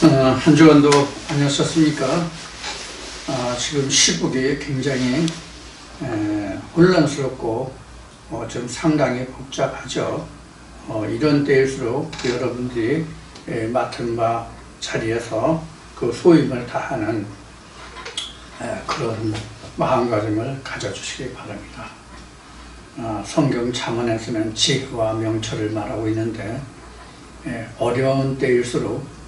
한 주간도 안녕하셨습니까? 지금 시국이 굉장히 혼란스럽고 좀 상당히 복잡하죠. 이런 때일수록 여러분들이 맡은 바 자리에서 그 소임을 다하는 그런 마음가짐을 가져주시기 바랍니다. 성경 잠언에서는 지혜와 명철을 말하고 있는데 어려운 때일수록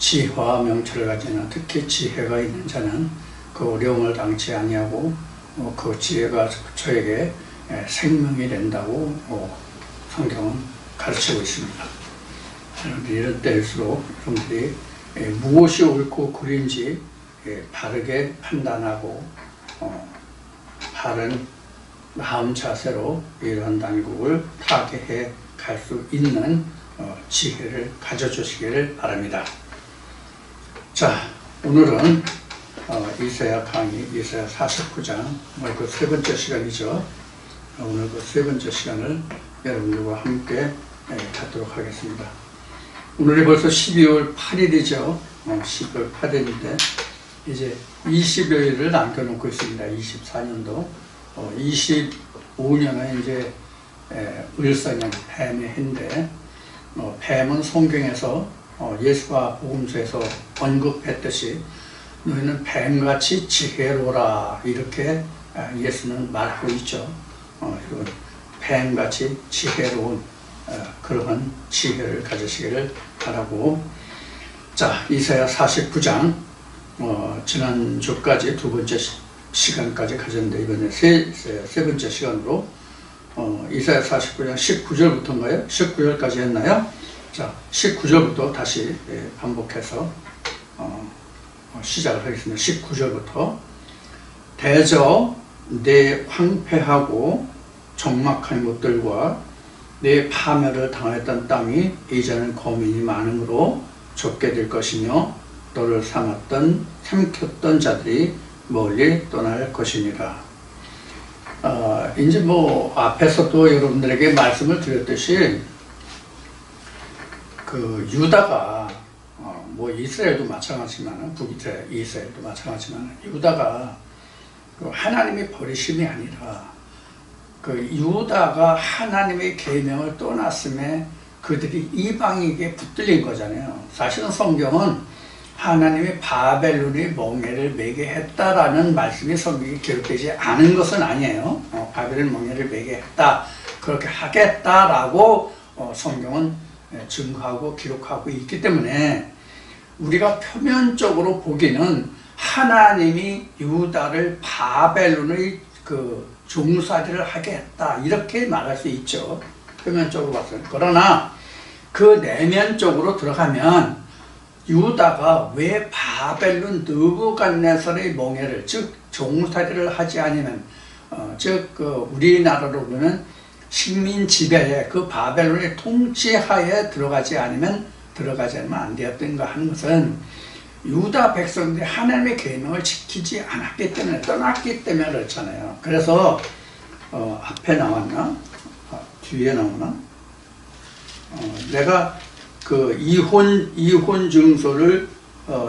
지혜와 명철을 가지는, 특히 지혜가 있는 자는 그 어려움을 당치 아니하고 그 지혜가 저에게 생명이 된다고 성경은 가르치고 있습니다. 이런 때일수록 여러분들이 무엇이 옳고 그른지 바르게 판단하고 바른 마음 자세로 이러한 난국을 타개해 갈 수 있는 지혜를 가져주시기를 바랍니다. 자, 오늘은 이사야 강의, 이사야 49장, 그 세 번째 시간이죠. 오늘 그 세 번째 시간을 여러분들과 함께 갖도록 하겠습니다. 오늘이 벌써 12월 8일이죠. 12월 8일인데 이제 20여일을 남겨놓고 있습니다. 24년도. 25년은 이제 을사년 뱀의 해인데, 뱀은 성경에서 예수가 복음서에서 언급했듯이 너희는 뱀같이 지혜로라, 이렇게 예수는 말하고 있죠. 뱀같이 지혜로운 그러한 지혜를 가지시기를 바라고, 자, 이사야 49장 지난주까지 두 번째 시간까지 가졌는데 이번에 세 번째 시간으로 이사야 49장 19절부터인가요? 19절까지 했나요? 자, 19절부터 다시 반복해서 시작을 하겠습니다. 19절부터 대저 내 황폐하고 적막한 곳들과 내 파멸을 당했던 땅이 이제는 거민이 많음으로 좁게 될 것이며 너를 삼켰던 자들이 멀리 떠날 것이니라. 이제 앞에서도 여러분들에게 말씀을 드렸듯이 그 유다가 이스라엘도 마찬가지지만 이스라엘도 마찬가지지만 유다가 그 하나님의 버리심이 아니라 그 유다가 하나님의 계명을 떠났음에 그들이 이방에게 붙들린 거잖아요. 사실은 성경은 하나님이 바벨론의 멍에를 매게 했다라는 말씀이 성경에 기록되지 않은 것은 아니에요. 바벨론 멍에를 매게 했다, 그렇게 하겠다라고 성경은 증거하고 기록하고 있기 때문에 우리가 표면적으로 보기는 하나님이 유다를 바벨론의 그 종살이를 하게 했다, 이렇게 말할 수 있죠. 표면적으로 봐서는. 그러나 그 내면적으로 들어가면 유다가 왜 바벨론 느부갓네살의 멍에를, 즉 종살이를 하지 않으면, 우리나라로 보면 식민 지배에, 그 바벨론의 통치하에 들어가지 않으면 안 되었던가 하는 것은 유다 백성들이 하나님의 계명을 지키지 않았기 때문에, 떠났기 때문에 그렇잖아요. 그래서 앞에 나왔나? 뒤에 나오나? 내가 그 이혼 증서를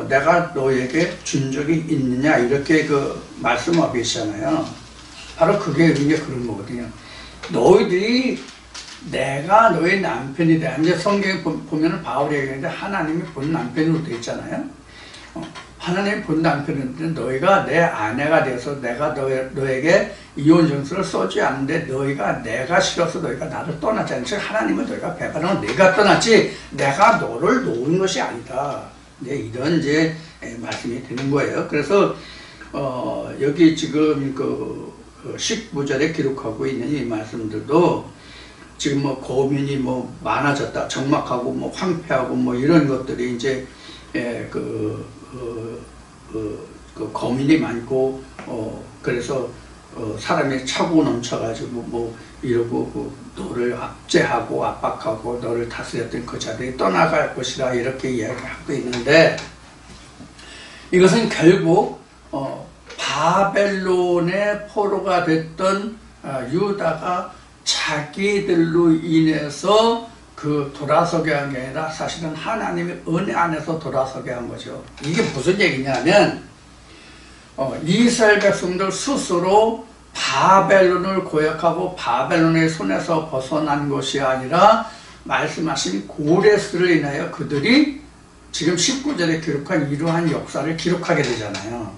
내가 너에게 준 적이 있느냐, 이렇게 그 말씀하고 계시잖아요. 바로 그게 그런 거거든요. 너희들이 내가 너의 남편이 돼. 이제 성경에 보면은 바울이 얘기하는데 하나님이 본 남편으로 되어 있잖아요. 하나님이 본 남편인데 너희가 내 아내가 돼서 내가 너에게 이혼 증서를 써지 않는데 내가 싫어서 너희가 나를 떠났잖아요. 즉 하나님은 너희가 배반하고 내가 떠났지 내가 너를 놓은 것이 아니다. 이런 이제 말씀이 되는 거예요. 그래서 여기 지금 그 19절에 기록하고 있는 이 말씀들도 지금 거민이 많아졌다, 적막하고 황폐하고 이런 것들이 이제 거민이 많고 그래서 사람이 차고 넘쳐가지고 이러고 너를 압제하고 압박하고 너를 다스렸던 그 자들이 떠나갈 것이라, 이렇게 이야기하고 있는데, 이것은 결국 바벨론의 포로가 됐던 유다가 자기들로 인해서 그 돌아서게 한 게 아니라 사실은 하나님의 은혜 안에서 돌아서게 한 거죠. 이게 무슨 얘기냐면 이스라엘 백성들 스스로 바벨론을 고역하고 바벨론의 손에서 벗어난 것이 아니라 말씀하신 고레스를 인하여 그들이 지금 19절에 기록한 이러한 역사를 기록하게 되잖아요.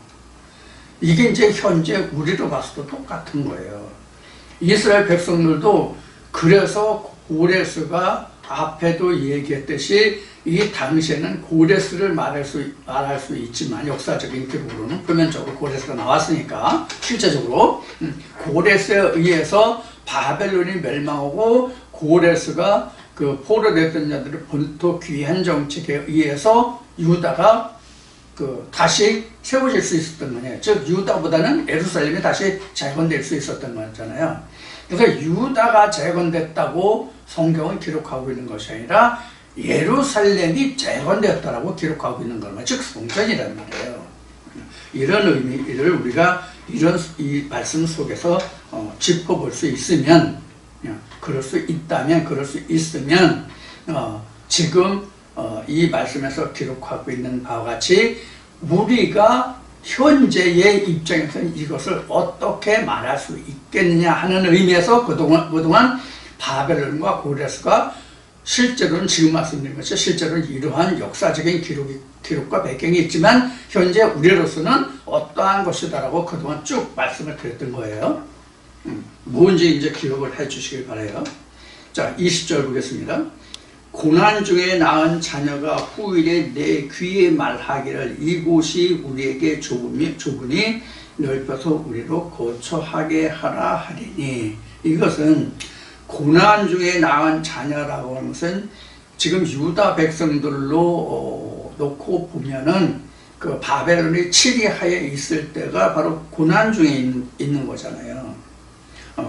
이게 이제 현재 우리로 봐서도 똑같은 거예요. 이스라엘 백성들도 그래서 고레스가 앞에도 얘기했듯이 이 당시에는 고레스를 말할 수 있지만 역사적인 기록으로는 표면적으로 고레스가 나왔으니까 실제적으로 고레스에 의해서 바벨론이 멸망하고 고레스가 그 포로됐던 자들의 본토 귀환 정책에 의해서 유다가 그 다시 세워질 수 있었던 거예요. 즉 유다보다는 예루살렘이 다시 재건될 수 있었던 거잖아요. 그래서 유다가 재건됐다고 성경은 기록하고 있는 것이 아니라 예루살렘이 재건되었다라고 기록하고 있는 거예요. 즉 성전이란 말이에요. 이런 의미를 우리가 이 말씀 속에서 짚어볼 수 있으면, 그럴 수 있다면, 그럴 수 있으면 지금 이 말씀에서 기록하고 있는 바와 같이 우리가 현재의 입장에서는 이것을 어떻게 말할 수 있겠느냐 하는 의미에서 그동안 바벨론과 고레스가 실제로는 지금 말씀드린 것이 실제로는 이러한 역사적인 기록과 배경이 있지만 현재 우리로서는 어떠한 것이다라고 그동안 쭉 말씀을 드렸던 거예요. 뭔지 이제 기록을 해 주시길 바라요. 자, 20절 보겠습니다. 고난 중에 낳은 자녀가 후일에 내 귀에 말하기를 이곳이 우리에게 좁으니 넓혀서 우리로 거처하게 하라 하리니. 이것은 고난 중에 낳은 자녀라고 하는 것은 지금 유다 백성들로 놓고 보면은 그 바벨론이 치리하에 있을 때가 바로 고난 중에 있는 거잖아요.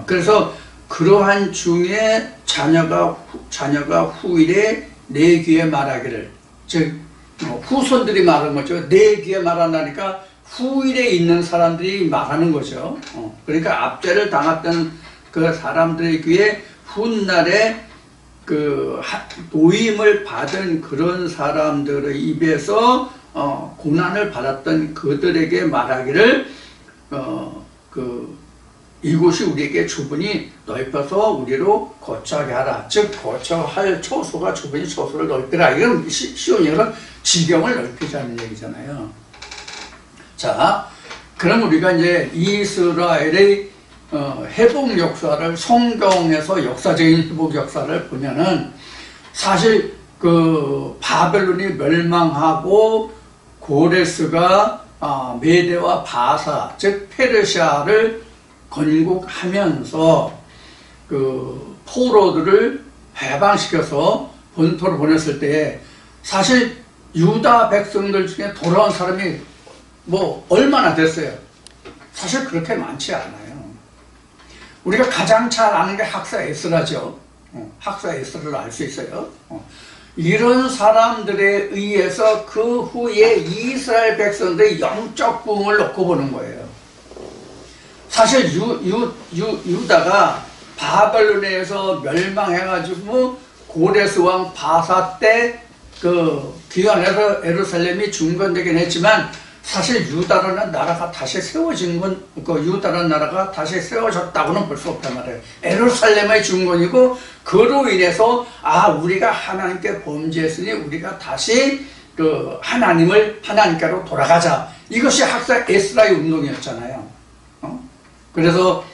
그래서 그러한 중에 자녀가 후일에 내 귀에 말하기를, 즉 후손들이 말하는 거죠. 내 귀에 말한다니까 후일에 있는 사람들이 말하는 거죠. 그러니까 압제를 당했던 그 사람들의 귀에 훗날에 그 노임을 받은 그런 사람들의 입에서 고난을 받았던 그들에게 말하기를 이곳이 우리에게 좁으니 넓혀서 우리로 거처하게 하라. 즉 거처할 처소가 좁으니 처소를 넓히라. 이건 쉬운 얘기로 지경을 넓히자는 얘기잖아요. 자, 그럼 우리가 이제 이스라엘의 회복 역사를 성경에서 역사적인 회복 역사를 보면은 사실 그 바벨론이 멸망하고 고레스가 메대와 바사 즉 페르시아를 건국하면서 그 포로들을 해방시켜서 본토로 보냈을 때 사실 유다 백성들 중에 돌아온 사람이 뭐 얼마나 됐어요? 사실 그렇게 많지 않아요. 우리가 가장 잘 아는 게 학사 에스라죠. 학사 에스라를 알 수 있어요. 이런 사람들에 의해서 그 후에 이스라엘 백성들의 영적 부흥을 놓고 보는 거예요. 사실 유다가 바벨론에서 멸망해가지고 고레스 왕 바사 때 그 귀환해서 예루살렘이 중건되긴 했지만 사실 유다라는 나라가 다시 세워진 건, 그 유다라는 나라가 다시 세워졌다고는 볼 수 없단 말이에요. 예루살렘의 중건이고 그로 인해서 우리가 하나님께 범죄했으니 우리가 다시 그 하나님께로 돌아가자. 이것이 학사 에스라의 운동이었잖아요. 그래서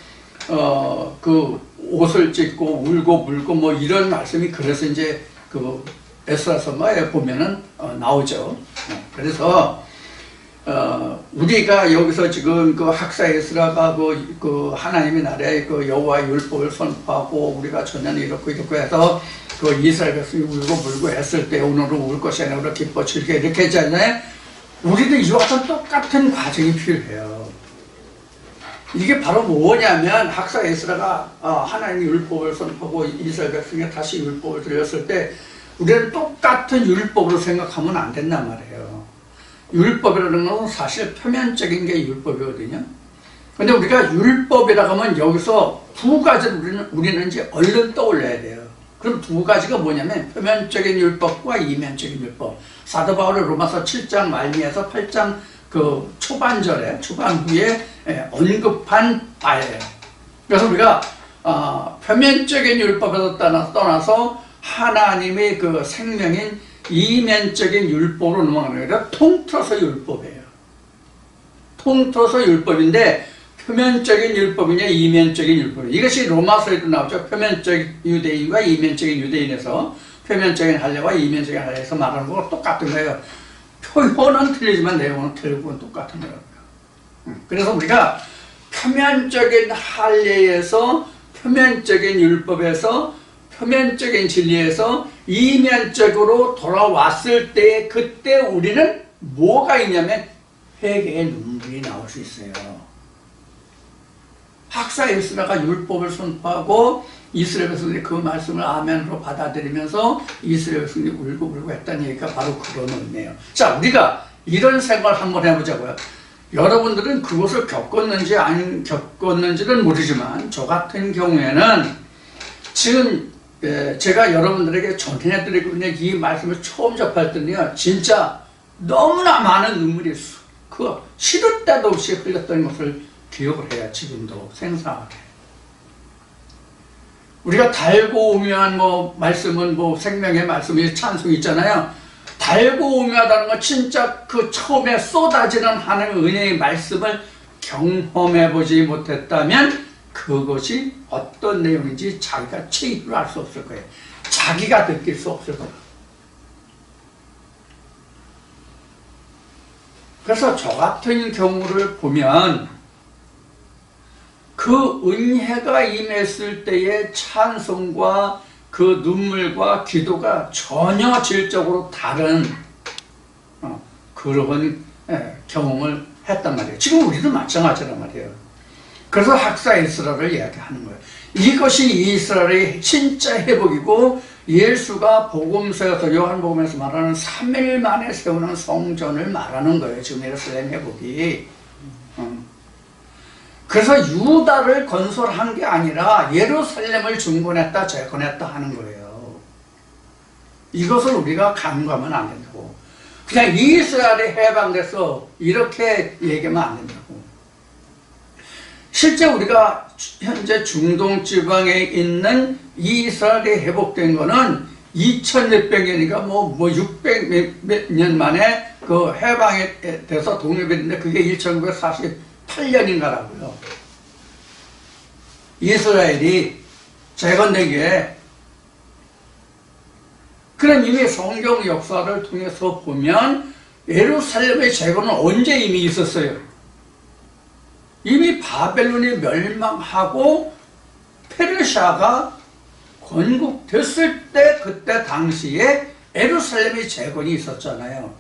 그 옷을 찢고 울고 물고 뭐 이런 말씀이 그래서 이제 그 에스라서마에 보면은 나오죠. 그래서 우리가 여기서 지금 그 학사 에스라가 그 하나님의 나라에 그 여호와의 율법을 선포하고 우리가 전에는 이렇고 해서 그 이스라엘 백성이 울고 물고 했을 때 오늘은 울 것이 아니라 우리가 기뻐 즐겨 이렇게 했잖아요. 우리도 이와 같은 똑같은 과정이 필요해요. 이게 바로 뭐냐면 학사 에스라가 하나님의 율법을 선포하고 이스라엘 백성에 다시 율법을 들렸을 때 우리는 똑같은 율법으로 생각하면 안 된단 말이에요. 율법이라는 건 사실 표면적인 게 율법이거든요. 근데 우리가 율법이라고 하면 여기서 두 가지를 우리는 이제 얼른 떠올려야 돼요. 그럼 두 가지가 뭐냐면 표면적인 율법과 이면적인 율법. 사도 바울의 로마서 7장 말미에서 8장 그 초반부에 언급한 바예요. 그래서 우리가 표면적인 율법에서 떠나서 하나님의 그 생명인 이면적인 율법으로 넘어가는 거예요. 통틀어서 율법이에요. 통틀어서 율법인데 표면적인 율법이냐 이면적인 율법이냐. 이것이 로마서에도 나오죠. 표면적인 유대인과 이면적인 유대인에서 표면적인 할례와 이면적인 할례에서 말하는 거가 똑같은 거예요. 표현은 틀리지만 내용은 틀리고 똑같은 거예요. 그래서 우리가 표면적인 할례에서 표면적인 율법에서 표면적인 진리에서 이면적으로 돌아왔을 때 그때 우리는 뭐가 있냐면 회개의 눈물이 나올 수 있어요. 학사 에스라가 율법을 선포하고 이스라엘 백성들이 그 말씀을 아멘으로 받아들이면서 이스라엘 백성들이 울고 했다는 얘기가 바로 그런 의미예요. 자, 우리가 이런 생각을 한번 해보자고요. 여러분들은 그것을 겪었는지 안 겪었는지는 모르지만 저 같은 경우에는 지금 제가 여러분들에게 전해드리고 있는 이 말씀을 처음 접할 때는요, 진짜 너무나 많은 눈물이 시도 때도 없이 흘렸던 것을 기억을 해요. 지금도 생생하게. 우리가 달고 오묘한 말씀은 생명의 말씀이 찬송이 있잖아요. 달고 오묘하다는 건 진짜 그 처음에 쏟아지는 하나님의 은혜의 말씀을 경험해보지 못했다면 그것이 어떤 내용인지 자기가 체입을 할 수 없을 거예요. 자기가 느낄 수 없을 거예요. 그래서 저 같은 경우를 보면 그 은혜가 임했을 때의 찬송과 그 눈물과 기도가 전혀 질적으로 다른 그런 경험을 했단 말이에요. 지금 우리도 마찬가지란 말이에요. 그래서 학사 이스라엘을 이야기하는 거예요. 이것이 이스라엘의 진짜 회복이고 예수가 복음서에서 요한복음에서 말하는 3일 만에 세우는 성전을 말하는 거예요. 지금 예루살렘 회복이. 그래서 유다를 건설한 게 아니라 예루살렘을 중건했다 재건했다 하는 거예요. 이것을 우리가 간과하면 안 된다고. 그냥 이스라엘이 해방돼서 이렇게 얘기하면 안 된다고. 실제 우리가 현재 중동 지방에 있는 이스라엘이 회복된 거는 2000몇백 년이니까 600 몇 년 만에 그 해방이 돼서 독립이 됐는데 그게 1948년인가라고요. 이스라엘이 재건되기에. 그럼 이미 성경 역사를 통해서 보면 예루살렘의 재건은 언제 이미 있었어요? 이미 바벨론이 멸망하고 페르시아가 건국됐을 때 그때 당시에 예루살렘의 재건이 있었잖아요.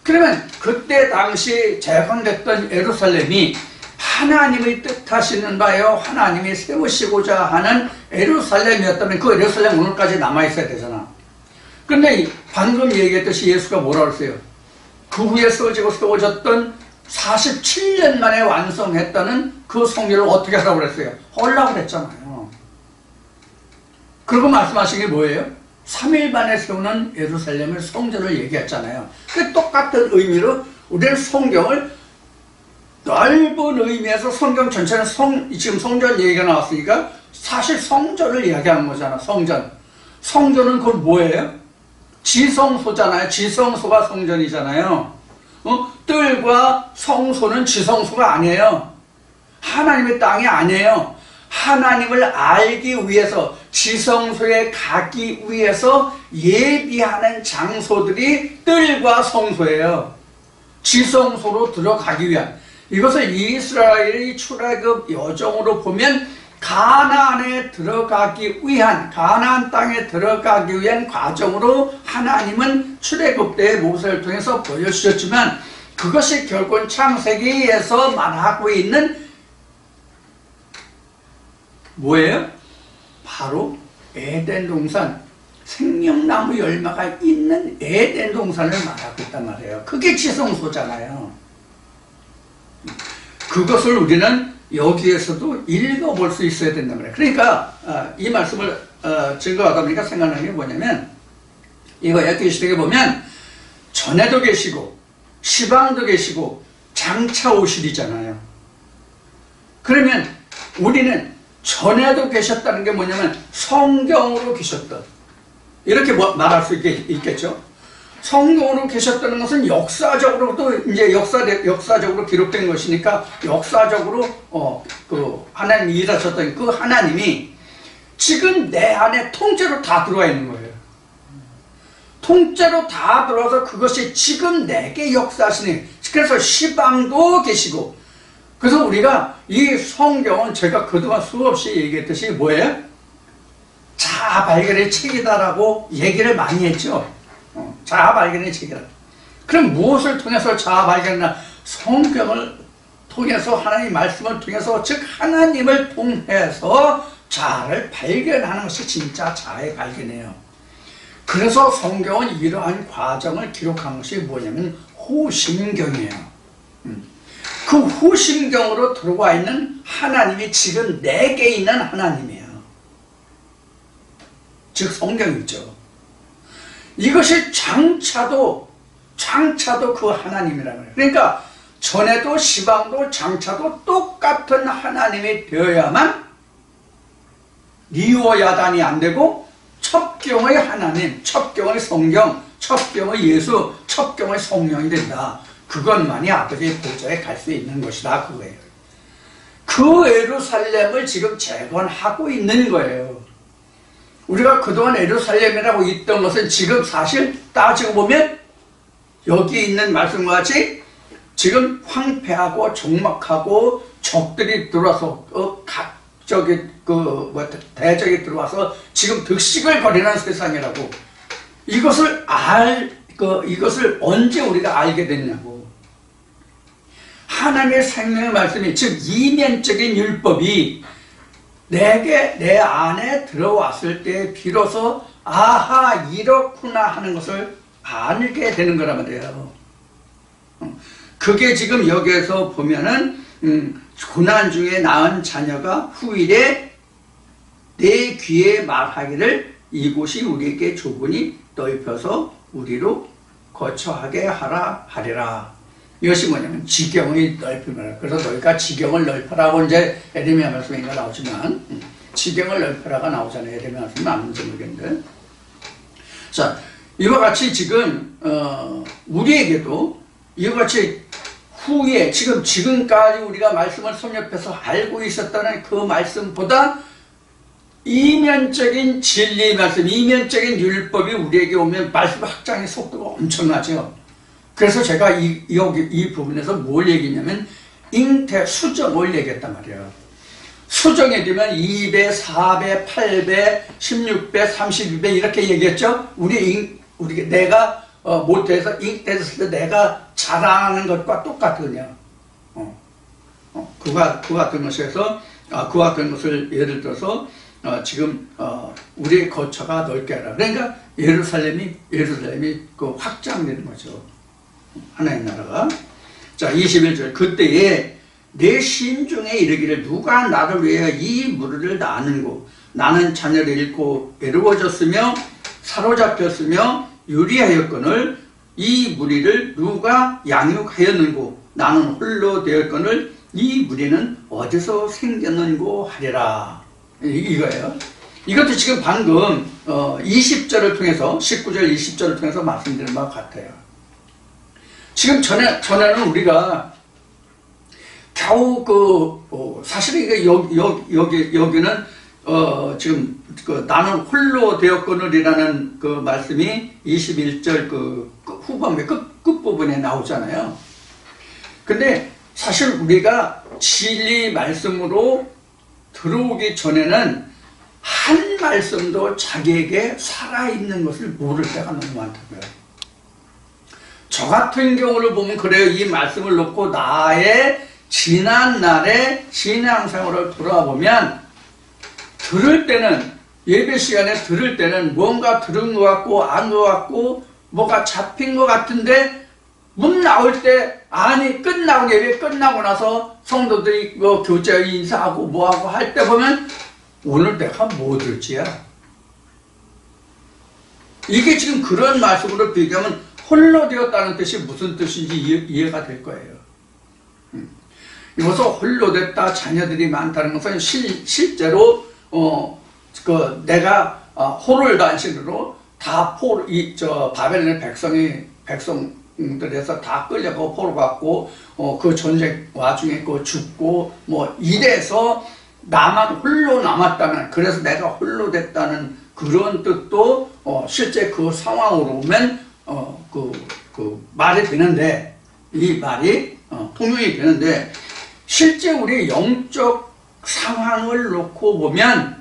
그러면 그때 당시 재건됐던 예루살렘이 하나님의 뜻하시는 바요 하나님이 세우시고자 하는 예루살렘이었다면 그 예루살렘 오늘까지 남아있어야 되잖아. 그런데 방금 얘기했듯이 예수가 뭐라고 했어요? 그 후에 세워졌던 47년 만에 완성했다는 그 성전을 어떻게 하라고 그랬어요? 헐라고 그랬잖아요. 그리고 말씀하신 게 뭐예요? 3일 만에 세우는 예루살렘의 성전을 얘기했잖아요. 그 똑같은 의미로 우리는 성경을 넓은 의미에서 성경 전체는 지금 성전 얘기가 나왔으니까 사실 성전을 이야기하는 거잖아. 성전은 그건 뭐예요? 지성소잖아요. 지성소가 성전이잖아요. 뜰과 성소는 지성소가 아니에요. 하나님의 땅이 아니에요. 하나님을 알기 위해서 지성소에 가기 위해서 예비하는 장소들이 뜰과 성소예요. 지성소로 들어가기 위한. 이것을 이스라엘의 출애굽 여정으로 보면 가나안에 들어가기 위한, 가나안 땅에 들어가기 위한 과정으로 하나님은 출애굽 때의 모세를 통해서 보여주셨지만 그것이 결국은 창세기에서 말하고 있는 뭐예요? 바로 에덴 동산, 생명나무 열매가 있는 에덴 동산을 말하고 있단 말이에요. 그게 지성소잖아요. 그것을 우리는 여기에서도 읽어볼 수 있어야 된단 말이에요. 그러니까 이 말씀을 증거하다 보니까 생각나는 게 뭐냐면 이거야. 계시록에 보면 전에도 계시고 시방도 계시고 장차 오실이잖아요. 그러면 우리는 전에도 계셨다는 게 뭐냐면 성경으로 계셨던, 이렇게 말할 수 있겠죠. 성경으로 계셨다는 것은 역사적으로도 이제 역사적으로 기록된 것이니까 역사적으로 그 하나님이 일하셨던 그 하나님이 지금 내 안에 통째로 다 들어와 있는 거예요. 통째로 다 들어와서 그것이 지금 내게 역사하시니, 그래서 시방도 계시고, 그래서 우리가 이 성경은 제가 그동안 수없이 얘기했듯이 뭐예요? 자아 발견의 책이다라고 얘기를 많이 했죠. 자아 발견의 책이다. 그럼 무엇을 통해서 자아 발견이나? 성경을 통해서, 하나님 말씀을 통해서, 즉 하나님을 통해서 자아를 발견하는 것이 진짜 자아의 발견이에요. 그래서 성경은 이러한 과정을 기록한 것이 뭐냐면 호심경이에요. 그 호심경으로 들어와 있는 하나님이 지금 내게 있는 하나님이에요. 즉 성경이죠. 이것이 장차도 그 하나님이라는 거예요. 그러니까 전에도 시방도 장차도 똑같은 하나님이 되어야만 리오야단이 안 되고 첩경의 하나님, 첩경의 성경, 첩경의 예수, 첩경의 성령이 된다. 그것만이 아버지의 보좌에 갈 수 있는 것이다. 그거예요. 그 예루살렘을 지금 재건하고 있는 거예요. 우리가 그동안 예루살렘이라고 있던 것은 지금 사실 따지고 보면 여기 있는 말씀과 같이 지금 황폐하고 적막하고 적들이 들어와서 대적이 들어와서 지금 득식을 벌이는 세상이라고. 이것을 이것을 언제 우리가 알게 됐냐고. 하나님의 생명의 말씀이, 즉 이면적인 율법이 내 안에 들어왔을 때 비로소 아하 이렇구나 하는 것을 알게 되는 거란 말이에요. 그게 지금 여기에서 보면은 고난 중에 낳은 자녀가 후일에 내 귀에 말하기를 이곳이 우리에게 좁으니 넓혀서 우리로 거처하게 하리라. 이것이 뭐냐면 지경의 넓힘이라. 그래서 너희가 지경을 넓혀라고 이제 에레미야 말씀에 나오지만 지경을 넓혀라가 나오잖아요. 에레미야 말씀이 맞는지 모르겠는데. 자, 이와 같이 지금 우리에게도 이와 같이 후에 지금까지 우리가 말씀을 섭렵해서 알고 있었다는 그 말씀보다 이면적인 진리 말씀, 이면적인 율법이 우리에게 오면 말씀 확장의 속도가 엄청나죠. 그래서 제가 이 부분에서 뭘 얘기냐면 수정을 얘기했단 말이에요. 수정이 되면 2배, 4배, 8배, 16배, 32배 이렇게 얘기했죠. 내가 못해서 잉태했을 때 내가 자랑하는 것과 똑같거든요. 그와 같은 것에서 그와 같은 것을 예를 들어서 지금 우리의 거처가 넓게 하라. 그러니까 예루살렘이 그 확장되는 거죠. 하나님 나라가. 자, 21절. 그때에 내 심중에 이르기를 누가 나를 위하여 이 무리를 낳는고 나는 자녀를 잃고 외로워졌으며 사로잡혔으며 유리하였거늘 이 무리를 누가 양육하였는고 나는 홀로 되었거늘 이 무리는 어디서 생겼는고 하리라. 이거예요. 이것도 지금 방금 20절을 통해서 19절 20절을 통해서 말씀드린 것 같아요. 지금 전에는 우리가 겨우 사실 이게 여기는 지금 나는 홀로 되었거늘이라는 그 말씀이 21절 그 후반부 끝부분에 나오잖아요. 근데 사실 우리가 진리 말씀으로 들어오기 전에는 한 말씀도 자기에게 살아있는 것을 모를 때가 너무 많다고요. 저 같은 경우를 보면 그래요. 이 말씀을 놓고 나의 지난 날의 신앙생활을 돌아보면 들을 때는 예배 시간에 들을 때는 뭔가 들은 것 같고 안 것 같고 뭐가 잡힌 것 같은데 문 나올 때 아니 예배 끝나고 나서 성도들이 교제 인사하고 뭐하고 할 때 보면 오늘 내가 뭐 들지야? 이게 지금 그런 말씀으로 비교하면 홀로 되었다는 뜻이 무슨 뜻인지 이해가 될 거예요. 여기서 홀로 됐다, 자녀들이 많다는 것은 실제로 내가 호를 단신으로 다 바벨론의 백성들에서 다 끌려가고 포로 갔고 그 전쟁 와중에 죽고 이래서 나만 홀로 남았다는, 그래서 내가 홀로 됐다는 그런 뜻도 실제 그 상황으로 오면 그 말이 되는데, 이 말이 통용이 되는데, 실제 우리 영적 상황을 놓고 보면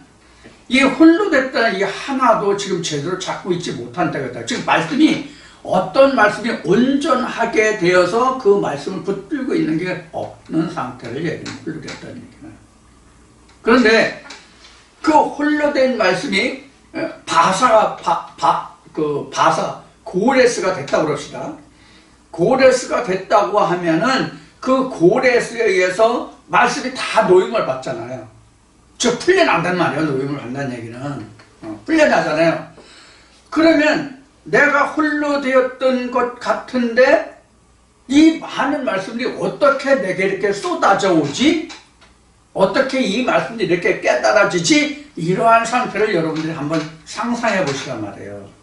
이 홀로 됐다는 이 하나도 지금 제대로 잡고 있지 못한다겠다. 지금 말씀이 어떤 말씀이 온전하게 되어서 그 말씀을 붙들고 있는 게 없는 상태를 얘기하는 홀로 됐다는 얘기는. 그런데 그 홀로 된 말씀이 고레스가 됐다고 그럽시다. 고레스가 됐다고 하면은 그 고레스에 의해서 말씀이 다 노임을 받잖아요. 저 풀려난단 말이에요. 노임을 받는다는 얘기는. 풀려나잖아요. 그러면 내가 홀로 되었던 것 같은데 이 많은 말씀들이 어떻게 내게 이렇게 쏟아져 오지? 어떻게 이 말씀들이 이렇게 깨달아지지? 이러한 상태를 여러분들이 한번 상상해 보시란 말이에요.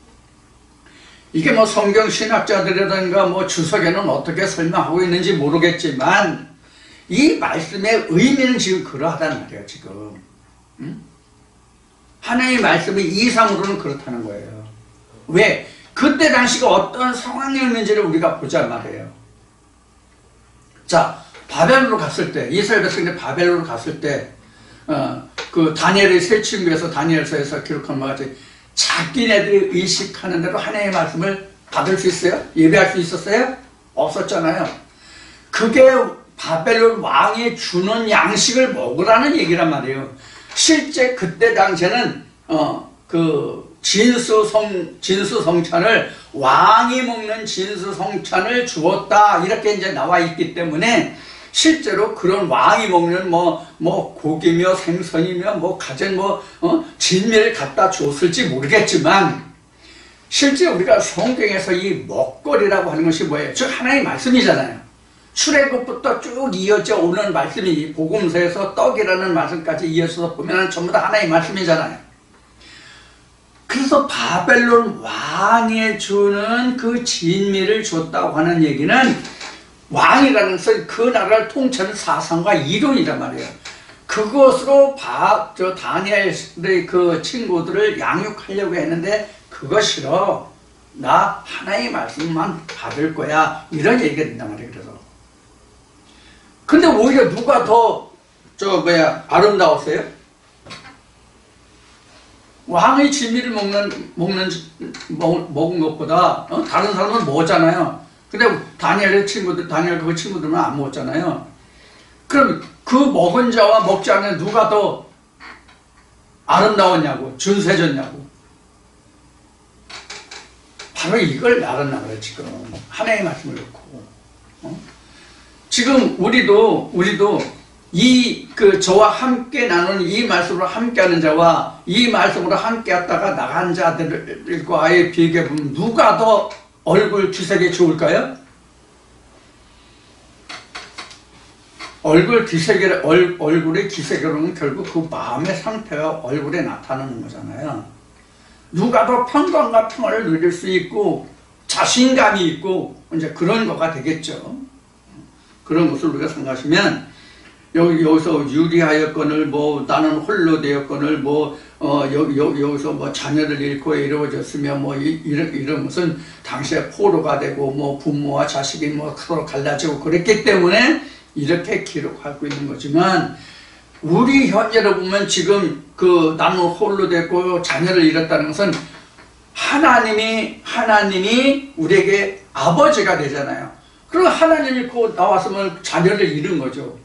이게 성경 신학자들이라든가 주석에는 어떻게 설명하고 있는지 모르겠지만 이 말씀의 의미는 지금 그러하단 말이에요. 지금 하나님의 말씀의 이상으로는 그렇다는 거예요. 왜? 그때 당시가 어떤 상황이었는지를 우리가 보자 말이에요. 자, 바벨론으로 갔을 때, 이스라엘 백성들이 바벨론으로 갔을 때 그 다니엘의 세 친구에서 다니엘서에서 기록한 것 같이 자기네들이 의식하는 대로 하나님의 말씀을 받을 수 있어요? 예배할 수 있었어요? 없었잖아요. 그게 바벨론 왕이 주는 양식을 먹으라는 얘기란 말이에요. 실제 그때 당시에는 그 진수성찬을 왕이 먹는 진수성찬을 주었다, 이렇게 이제 나와 있기 때문에 실제로 그런 왕이 먹는 고기며 생선이며 가진 진미를 갖다 줬을지 모르겠지만, 실제 우리가 성경에서 이 먹거리라고 하는 것이 뭐예요? 즉 하나의 말씀이잖아요. 출애굽부터 쭉 이어져 오는 말씀이 복음서에서 떡이라는 말씀까지 이어서 보면 전부 다 하나의 말씀이잖아요. 그래서 바벨론 왕이 주는 그 진미를 줬다고 하는 얘기는, 왕이라는 것은 그 나라를 통치하는 사상과 이론이란 말이에요. 그것으로 다니엘의 그 친구들을 양육하려고 했는데 그거 싫어, 나 하나의 말씀만 받을 거야, 이런 얘기가 된단 말이에요. 그래서 근데 오히려 누가 더 아름다웠어요? 왕의 진미를 먹은 것보다 다른 사람은 먹었잖아요. 근데 다니엘 그 친구들은 안 먹었잖아요. 그럼 그 먹은 자와 먹지 않은 누가 더 아름다웠냐고, 준세졌냐고. 바로 이걸 말한단 말이에요. 지금 하나의 말씀을 놓고 지금 우리도 저와 함께 나누는 이 말씀으로 함께하는 자와 이 말씀으로 함께하다가 나간 자들과의 비교해 보면 누가 더 얼굴 기색이 좋을까요? 얼굴의 기색으로는 결국 그 마음의 상태가 얼굴에 나타나는 거잖아요. 누가 더 평강과 평화를 누릴 수 있고 자신감이 있고 이제 그런 거가 되겠죠. 그런 것을 우리가 생각하시면 여기서 유리하였거늘 나는 홀로 되었거늘 여기서 자녀를 잃고 이루어졌으며 이런 것은 당시에 포로가 되고 부모와 자식이 서로 갈라지고 그랬기 때문에 이렇게 기록하고 있는 거지만, 우리 현재로 보면 지금 나는 홀로 됐고 자녀를 잃었다는 것은 하나님이 우리에게 아버지가 되잖아요. 그럼 하나님이 잃고 나왔으면 자녀를 잃은 거죠.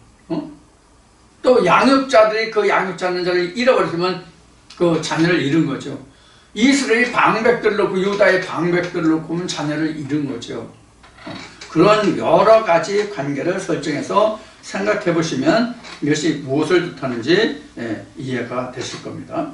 또 양육자들이 그 양육자는 자를 잃어버렸으면 그 자녀를 잃은 거죠. 이스라엘의 방백들을 놓고 유다의 방백들을 놓고 보면 자녀를 잃은 거죠. 그런 여러 가지 관계를 설정해서 생각해 보시면 이것이 무엇을 뜻하는지 이해가 되실 겁니다.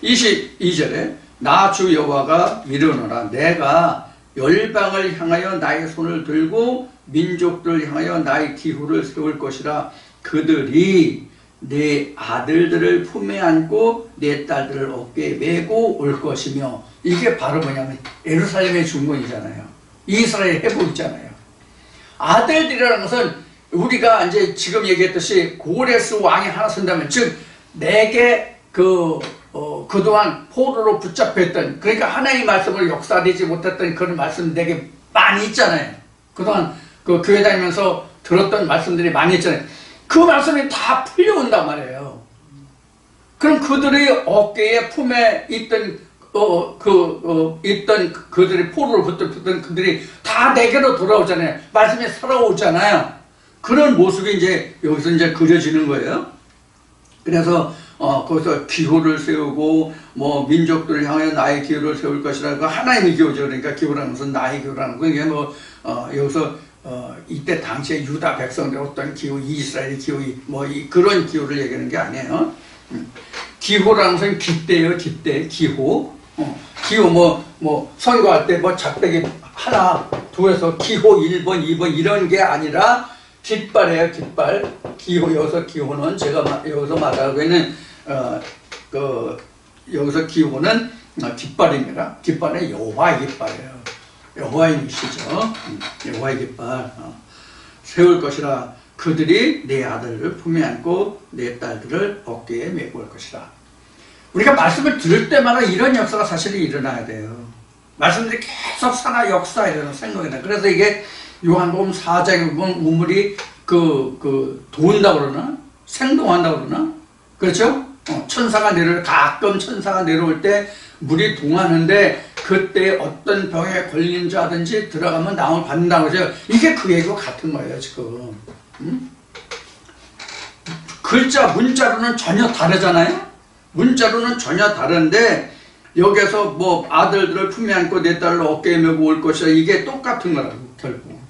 22절에 나 주 여호와가 이르노라. 내가 열방을 향하여 나의 손을 들고 민족들을 향하여 나의 기후를 세울 것이라. 그들이 내 아들들을 품에 안고 내 딸들을 어깨에 메고 올 것이며, 이게 바로 뭐냐면 예루살렘의 중건이잖아요. 이스라엘 회복이잖아요. 아들들이라는 것은 우리가 이제 지금 얘기했듯이 고레스 왕이 하나 선다면, 즉 내게 그동안 포로로 붙잡혀있던, 그러니까 하나님의 말씀을 역사되지 못했던 그런 말씀 내게 많이 있잖아요. 그동안 그 교회 다니면서 들었던 말씀들이 많이 있잖아요. 그 말씀이 다 풀려온단 말이에요. 그럼 그들의 어깨에 품에 있던 있던 그들의 포로로 붙던 그들이 다 내게로 돌아오잖아요. 말씀이 살아오잖아요. 그런 모습이 이제 여기서 이제 그려지는 거예요. 그래서 거기서 기호를 세우고 뭐 민족들을 향하여 나의 기호를 세울 것이라고, 하나님의 기호죠. 그러니까 기호라는 것은 나의 기호라는 거. 이게 여기서 이때 당시에 유다 백성들 어떤 기호, 이스라엘의 기호, 그런 기호를 얘기하는 게 아니에요. 기호라는 것은 깃대예요. 깃대, 기호. 기호 선거할 때 작대기 하나 두어서 기호 1번, 2번 이런 게 아니라 깃발이에요. 깃발. 기호, 여기서 기호는 제가 여기서 말하고 있는 여기서 기호는 깃발입니다. 깃발은 여호와의 깃발이에요. 여호와의 이시죠. 여호와의 깃발. 세울 것이라. 그들이 내 아들을 품에 안고 내 딸들을 어깨에 메고 올 것이라. 우리가 말씀을 들을 때마다 이런 역사가 사실이 일어나야 돼요. 말씀들이 계속 산하 역사 이런 생각이 나. 그래서 이게 요한복음 4장에 보면 우물이 돈다고 그러나? 생동한다고 그러나? 그렇죠? 가끔 천사가 내려올 때 물이 동하는데, 그때 어떤 병에 걸린 자든지 들어가면 나음을 받는다고 그러죠. 이게 그 얘기와 같은 거예요, 지금. 문자로는 전혀 다르잖아요? 문자로는 전혀 다른데, 여기서 아들들을 품에 안고 내 딸을 어깨에 메고 올 것이라, 이게 똑같은 거라고, 결국.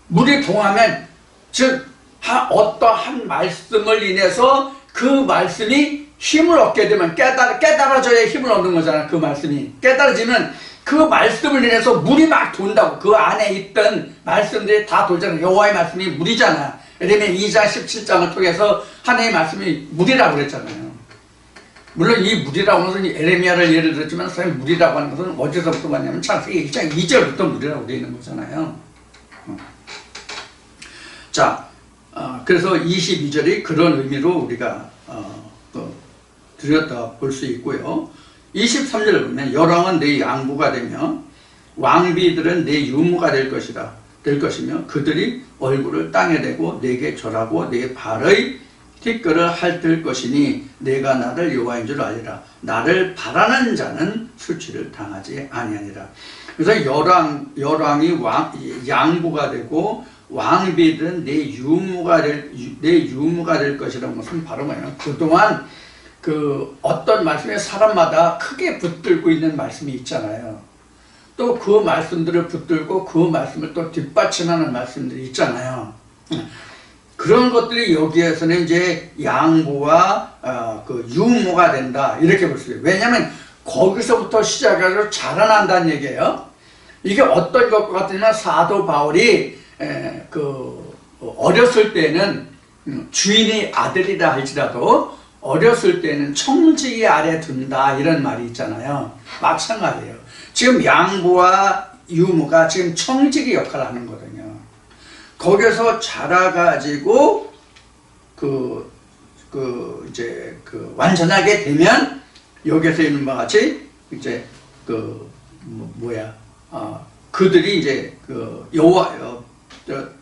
물이 동하면, 즉, 어떠한 말씀을 인해서 그 말씀이 힘을 얻게 되면, 깨달아져야 힘을 얻는 거잖아, 그 말씀이. 깨달아지면 그 말씀을 인해서 물이 막 돈다고. 그 안에 있던 말씀들이 다 돌잖아. 여호와의 말씀이 물이잖아. 예레미야 2장 17장을 통해서 하나님의 말씀이 물이라고 그랬잖아요. 물론 이 물이라고 하는 것은 예레미야를 예를 들었지만, 사실 물이라고 하는 것은 어디서부터 왔냐면 창세기 1장 2절부터 물이라고 되어 있는 거잖아요. 자, 그래서 22절이 그런 의미로 우리가 들였다 볼 수 있고요. 23절을 보면 열왕은 내 양부가 되며 왕비들은 내 유무가 될 것이며 그들이 얼굴을 땅에 대고 내게 절하고 내 발의 티끌을 핥을 것이니 내가 나를 여호와인 줄 알리라. 나를 바라는 자는 수치를 당하지 아니하니라. 그래서 열왕이 양부가 되고 왕비들은 내 유무가 될 것이라는 것은 바로 뭐냐면, 그동안 어떤 말씀에 사람마다 크게 붙들고 있는 말씀이 있잖아요. 또 그 말씀들을 붙들고 그 말씀을 또 뒷받침하는 말씀들이 있잖아요. 그런 것들이 여기에서는 이제 양보와 유무가 된다, 이렇게 볼 수 있어요. 왜냐하면 거기서부터 시작해서 자라난다는 얘기예요. 이게 어떤 것과 같으면, 사도 바울이 어렸을 때는 주인이 아들이라 할지라도 어렸을 때는 청지기 아래 둔다, 이런 말이 있잖아요. 마찬가지예요. 지금 양부와 유무가 지금 청지기 역할을 하는 거거든요. 거기서 자라가지고 완전하게 되면, 여기서 있는 바와 같이 이제 그들이 이제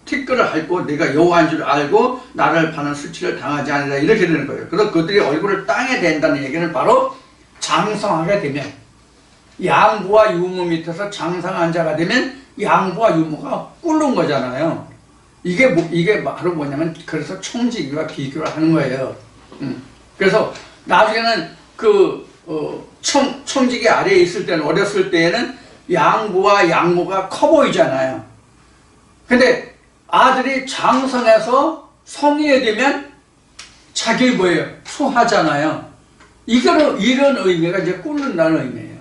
티끌을 핥고 내가 여호와인 줄 알고 나를 파는 수치를 당하지 않으리라, 이렇게 되는 거예요. 그래서 그들이 얼굴을 땅에 댄다는 얘기는 바로 장성하게 되면, 양부와 유무 밑에서 장성한 자가 되면 양부와 유무가 꿇는 거잖아요. 이게 바로 뭐냐면, 그래서 청지기와 비교를 하는 거예요. 그래서 나중에는 청지기 아래에 있을 때는, 어렸을 때에는 양부와 양모가 커 보이잖아요. 근데 아들이 장성해서 성인이 되면 자기 수하잖아요. 이런 의미가 이제 꿇는다는 의미예요.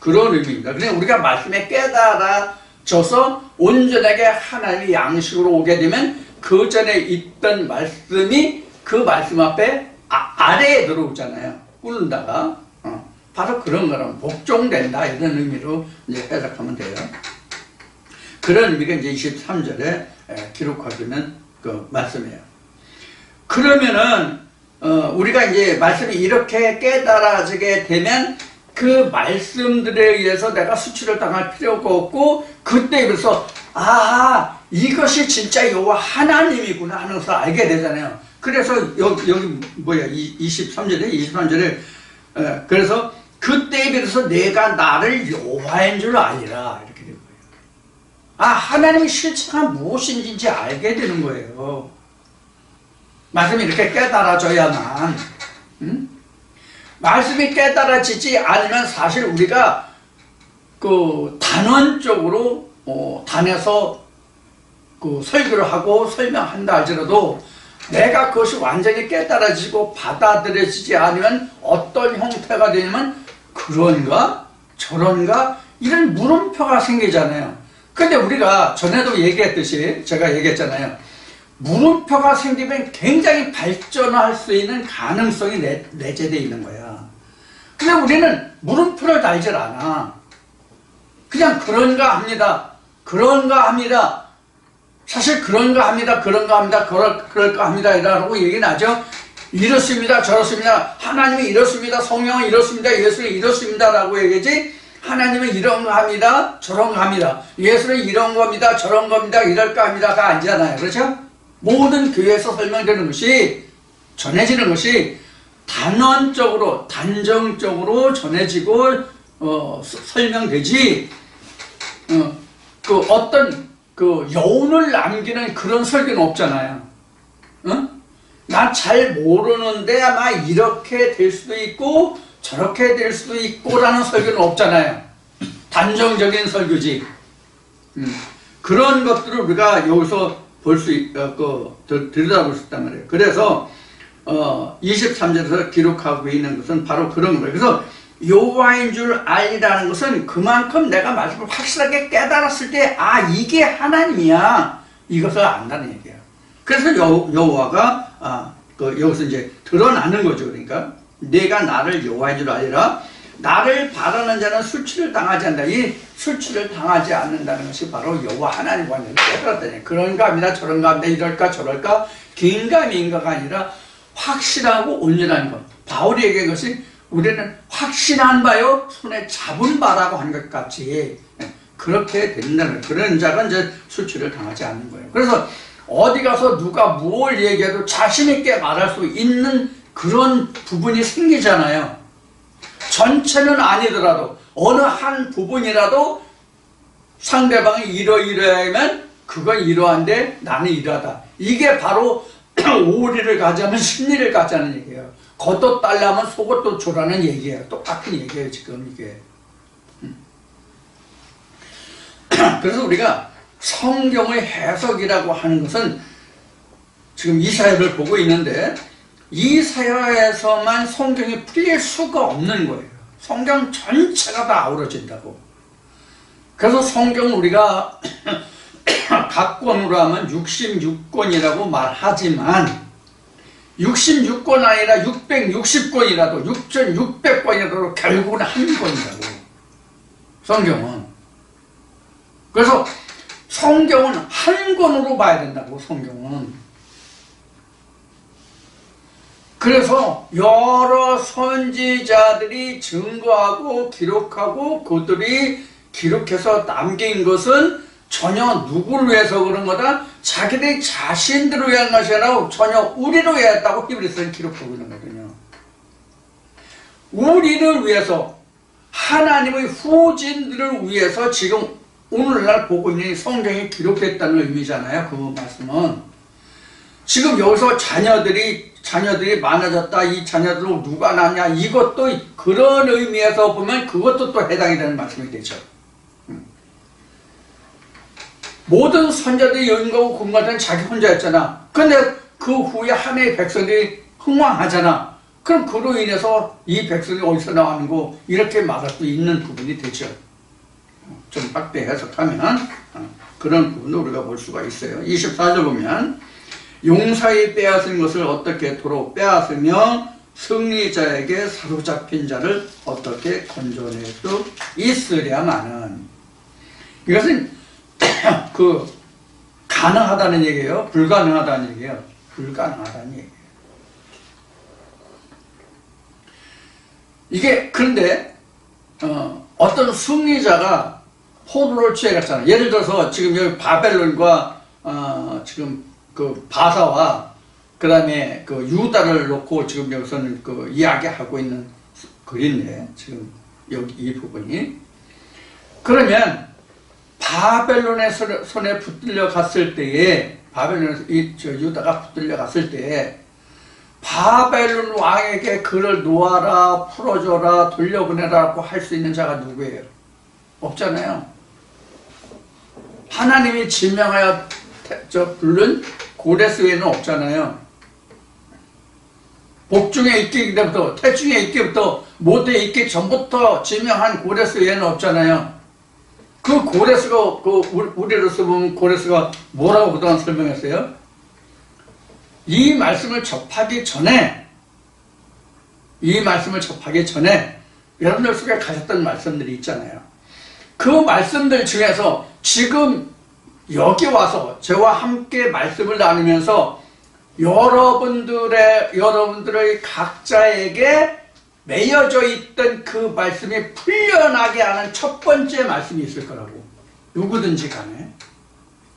그런 의미입니다. 그냥 우리가 말씀에 깨달아져서 온전하게 하나님의 양식으로 오게 되면 그 전에 있던 말씀이 그 말씀 앞에 아래에 들어오잖아요. 꿇는다가. 바로 그런 거는 복종된다 이런 의미로 이제 해석하면 돼요. 그런 의미가 이제 23절에 기록하고 있는 그 말씀이에요. 그러면은 우리가 이제 말씀이 이렇게 깨달아지게 되면 그 말씀들에 의해서 내가 수치를 당할 필요가 없고 그때 그래서 이것이 진짜 여호와 하나님이구나 하는 것을 알게 되잖아요. 그래서 여기 뭐야 23절에 그래서 그때에 비해서 내가 나를 여호와인 줄 알리라 이렇게 된 거예요. 하나님의 실체가 무엇인지 알게 되는 거예요. 말씀이 이렇게 깨달아져야만 말씀이 깨달아지지 않으면 사실 우리가 그 단원적으로 단에서 그 설교를 하고 설명한다 할지라도 내가 그것이 완전히 깨달아지고 받아들여지지 않으면 어떤 형태가 되냐면 그런가 저런가 이런 물음표가 생기잖아요. 근데 우리가 전에도 얘기했듯이 제가 얘기했잖아요. 물음표가 생기면 굉장히 발전할 수 있는 가능성이 내재되어 있는 거야. 근데 우리는 물음표를 달질 않아. 그냥 그런가 합니다. 그런가 합니다. 사실 그런가 합니다. 그런가 합니다. 그럴까 합니다. 이라고 얘기는 하죠. 이렇습니다. 저렇습니다. 하나님이 이렇습니다. 성령은 이렇습니다. 예수는 이렇습니다. 라고 얘기하지. 하나님은 이런 거 합니다. 저런 거 합니다. 예수는 이런 겁니다. 저런 겁니다. 이럴까 합니다가 아니잖아요. 그렇죠? 모든 교회에서 설명되는 것이 전해지는 것이 단원적으로 단정적으로 전해지고 설명되지 그 어떤 그 여운을 남기는 그런 설교는 없잖아요. 난 잘 모르는데 아마 이렇게 될 수도 있고 저렇게 될 수도 있고 라는 설교는 없잖아요. 단정적인 설교지. 그런 것들을 우리가 여기서 볼 수 들여다볼 수 있단 말이에요. 그래서 23절에서 기록하고 있는 것은 바로 그런 거예요. 그래서 여호와인 줄 알리라는 것은 그만큼 내가 말씀을 확실하게 깨달았을 때 이게 하나님이야 이것을 안다는 얘기예요. 그래서 여호와가 여기서 이제 드러나는 거죠. 그러니까 내가 나를 여호와인 줄 알리라. 나를 바라는 자는 수치를 당하지 않는다. 이 수치를 당하지 않는다는 것이 바로 여호와 하나님과 깨달았다니. 그런가 합니다. 저런가 합니다. 이럴까 저럴까 긴가민가가 아니라 확실하고 온전한 것. 바울이 얘기한 것이 우리는 확신한 바요 손에 잡은 바라고 한 것 같이 그렇게 된다는 그런 자가 이제 수치를 당하지 않는 거예요. 그래서 어디 가서 누가 뭘 얘기해도 자신 있게 말할 수 있는 그런 부분이 생기잖아요. 전체는 아니더라도 어느 한 부분이라도 상대방이 이러이러하면 그건 이러한데 나는 이러하다. 이게 바로 오리를 가자면 심리를 가자는 얘기예요. 겉옷 달라면 속옷도 주라는 얘기예요. 똑같은 얘기예요 지금 이게. 그래서 우리가 성경의 해석이라고 하는 것은 지금 이사야를 보고 있는데 이사야에서만 성경이 풀릴 수가 없는 거예요. 성경 전체가 다 아우러진다고. 그래서 성경을 우리가 각 권으로 하면 66권이라고 말하지만 66권 아니라 660권이라도 6600권이라도 결국은 한 권이라고 성경은. 그래서 성경은 한 권으로 봐야 된다고 성경은. 그래서 여러 선지자들이 증거하고 기록하고 그들이 기록해서 남긴 것은 전혀 누구를 위해서 그런 거다? 자기들이 자신들을 위한 것이 아니라 전혀 우리를 위했다고 히브리서는 기록하고 있는 거거든요. 우리를 위해서 하나님의 후진들을 위해서 지금 오늘날 보고 있는 성경이 기록됐다는 의미잖아요. 그 말씀은 지금 여기서 자녀들이 많아졌다. 이 자녀들로 누가 낳냐 이것도 그런 의미에서 보면 그것도 또 해당이 되는 말씀이 되죠. 모든 선자들이 연구하고 공부하던 자기 혼자였잖아. 근데 그 후에 하나님의 백성들이 흥왕하잖아. 그럼 그로 인해서 이 백성이 어디서 나왔는 거 이렇게 말할 수 있는 부분이 되죠. 좀 확대 해석하면 그런 부분도 우리가 볼 수가 있어요. 24절 보면 용사의 빼앗은 것을 어떻게 도로 빼앗으며 승리자에게 사로잡힌 자를 어떻게 건져낼 수 있으랴마는, 이것은 그 가능하다는 얘기예요, 불가능하다는 얘기예요? 불가능하다는 얘기예요. 이게 그런데 어떤 승리자가 포로를 취해갔잖아요. 예를 들어서 지금 여기 바벨론과 지금 그 바사와 그 다음에 그 유다를 놓고 지금 여기서는 그 이야기하고 있는 글인데, 지금 여기 이 부분이, 그러면 바벨론의 손에 붙들려 갔을 때에, 바벨론에서 유다가 붙들려 갔을 때에 바벨론 왕에게 그를 놓아라, 풀어줘라, 돌려보내라고 할 수 있는 자가 누구예요? 없잖아요. 하나님이 지명하여 부른 고레스 외에는 없잖아요. 복중에 있기 때부터, 태중에 있기부터, 모태에 있기 전부터 지명한 고레스 외에는 없잖아요. 그 고레스가, 우리로서 보면 고레스가 뭐라고 그동안 설명했어요? 이 말씀을 접하기 전에 여러분들 속에 가셨던 말씀들이 있잖아요. 그 말씀들 중에서 지금 여기 와서 저와 함께 말씀을 나누면서 여러분들의 각자에게 매여져 있던 그 말씀이 풀려나게 하는 첫 번째 말씀이 있을 거라고. 누구든지 간에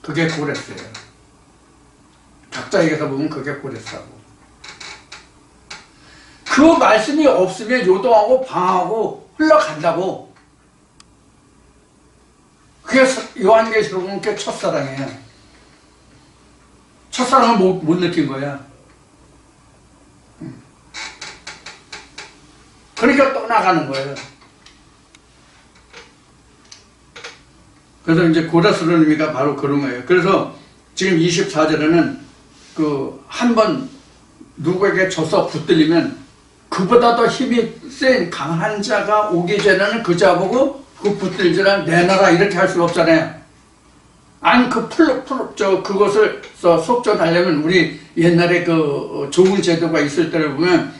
그게 고레스예요. 각자에게서 보면 그게 고레스라고. 그 말씀이 없으면 요동하고 방황하고 흘러간다고. 그게 요한계시록 보면 그게 첫사랑이에요. 첫사랑을 못 느낀 거야. 그러니까 떠나가는 거예요. 그래서 이제 고레스라는 의미가 바로 그런 거예요. 그래서 지금 24절에는 한 번 누구에게 져서 붙들리면 그보다 더 힘이 센 강한 자가 오기 전에는 그 자 보고 그 붙들지를 내놔라 이렇게 할 수는 없잖아요. 아니 그것을 속전하려면 우리 옛날에 그 종을 제도가 있을 때를 보면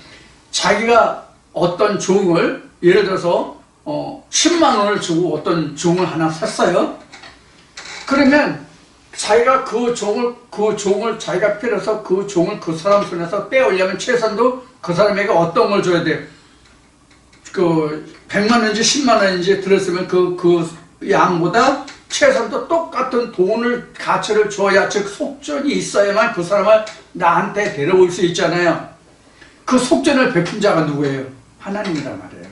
자기가 어떤 종을 예를 들어서 10만 원을 주고 어떤 종을 하나 샀어요. 그러면 자기가 그 종을 자기가 필요해서 그 종을 그 사람 손에서 빼오려면 최선도 그 사람에게 어떤 걸 줘야 돼요? 100만 원인지 10만 원인지 들었으면 그 양보다 최선도 똑같은 돈을 가치를 줘야, 즉 속전이 있어야만 그 사람을 나한테 데려올 수 있잖아요. 그 속전을 베푼 자가 누구예요? 하나님이란 말이에요.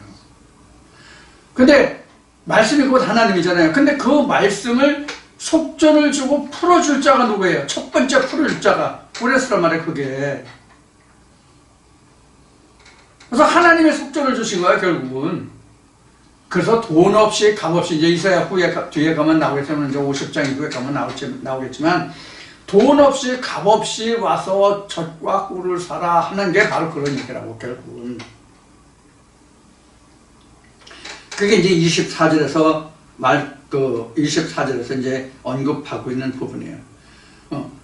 근데 말씀이 곧 하나님이잖아요. 근데 그 말씀을 속전을 주고 풀어줄 자가 누구예요? 첫 번째 풀어줄 자가 고레스란 말이에요. 그게. 그래서 하나님의 속전을 주신 거야 결국은. 그래서 돈 없이 값 없이, 이제 이사야 뒤에 가면 나오겠지만, 이제 50장 이후에 가면 나오겠지만, 돈 없이 값 없이 와서 젖과 꿀을 사라 하는 게 바로 그런 얘기라고 결국은. 그게 이제 24절에서 24절에서 이제 언급하고 있는 부분이에요.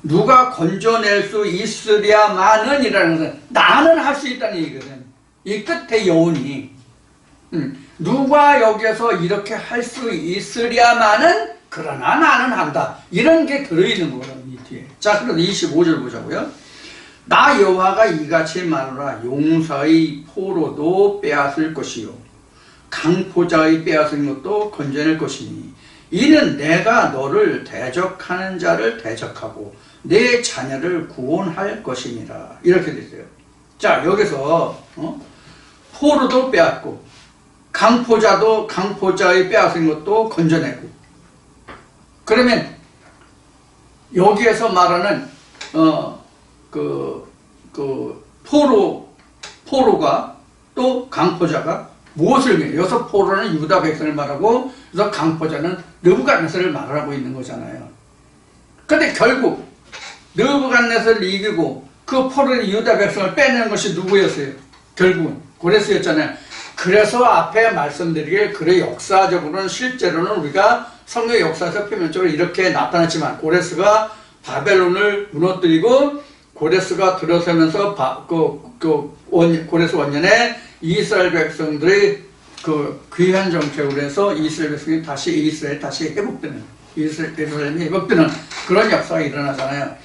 누가 건져낼 수 있으랴마는 이라는 것은 나는 할 수 있다는 얘기거든. 이 끝에 여운이. 누가 여기에서 이렇게 할 수 있으랴마는 그러나 나는 한다. 이런 게 들어있는 거거든, 이 뒤에. 자, 그래서 25절 보자고요. 나 여호와가 이같이 말하노라. 용사의 포로도 빼앗을 것이요 강포자의 빼앗은 것도 건져낼 것이니 이는 내가 너를 대적하는 자를 대적하고 내 자녀를 구원할 것이니라. 이렇게 됐어요. 자, 여기서 포로도 빼앗고 강포자도 강포자의 빼앗은 것도 건져내고, 그러면 여기에서 말하는 포로가 또 강포자가 무엇을 의미해요? 여기서 포로는 유다 백성을 말하고, 그래서 강포자는 느부갓네살을 말하고 있는 거잖아요. 근데 결국 느부갓네살을 이기고 그 포로는 유다 백성을 빼내는 것이 누구였어요? 결국은 고레스였잖아요. 그래서 앞에 말씀드리길 그래 역사적으로는 실제로는 우리가 성경 역사에서 표면적으로 이렇게 나타났지만 고레스가 바벨론을 무너뜨리고 고레스가 들어서면서 고레스 원년에 이스라엘 백성들의 그 귀한 정책으로 해서 이스라엘 백성이 다시 회복되는 예루살렘이 회복되는 그런 역사가 일어나잖아요.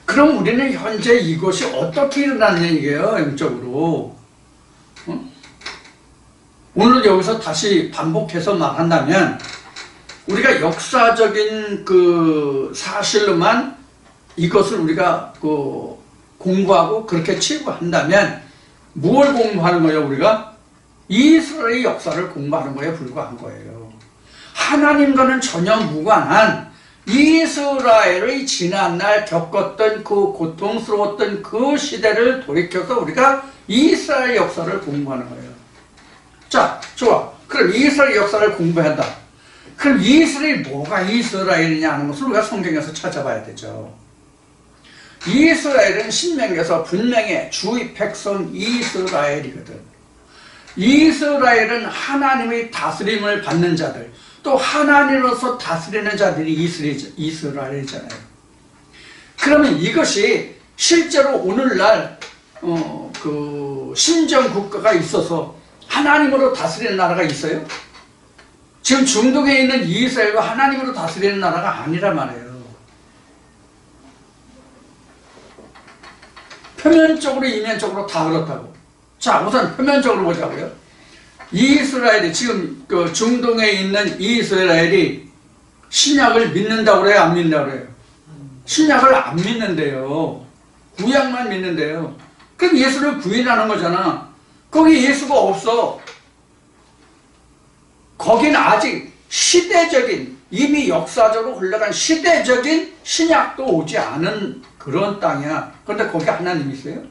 그럼 우리는 현재 이것이 어떻게 일어나느냐 이게요, 영적으로. 오늘 여기서 다시 반복해서 말한다면 우리가 역사적인 그 사실로만 이것을 우리가 그 공부하고 그렇게 치부한다면 무엇을 공부하는 거예요, 우리가? 이스라엘의 역사를 공부하는 거에 불과한 거예요. 하나님과는 전혀 무관한 이스라엘의 지난날 겪었던 그 고통스러웠던 그 시대를 돌이켜서 우리가 이스라엘 역사를 공부하는 거예요. 자, 좋아. 그럼 이스라엘 역사를 공부한다. 그럼 이스라엘이 뭐가 이스라엘이냐 하는 것을 우리가 성경에서 찾아봐야 되죠. 이스라엘은 신명기에서 분명히 주의 백성 이스라엘이거든. 이스라엘은 하나님의 다스림을 받는 자들, 또 하나님으로서 다스리는 자들이 이스라엘이잖아요. 그러면 이것이 실제로 오늘날 그 신정 국가가 있어서 하나님으로 다스리는 나라가 있어요? 지금 중동에 있는 이스라엘과 하나님으로 다스리는 나라가 아니란 말이에요. 표면적으로 이면적으로 다 그렇다고. 자, 우선 표면적으로 보자고요. 이스라엘이 지금 그 중동에 있는 이스라엘이 신약을 믿는다고 그래요? 안 믿는다고 그래요? 신약을 안 믿는데요. 구약만 믿는데요. 그럼 예수를 부인하는 거잖아. 거기 예수가 없어. 거긴 아직 시대적인, 이미 역사적으로 흘러간 시대적인 신약도 오지 않은 그런 땅이야. 그런데 거기 하나님이 있어요?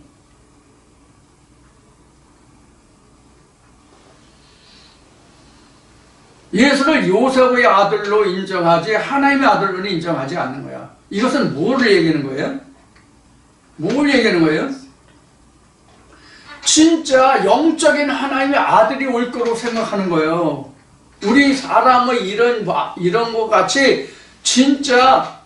예수를 요셉의 아들로 인정하지 하나님의 아들로 인정하지 않는 거야. 이것은 뭐를 얘기하는 거예요? 뭘 얘기하는 거예요? 진짜 영적인 하나님의 아들이 올 거로 생각하는 거예요. 우리 사람의 이런 것 같이 진짜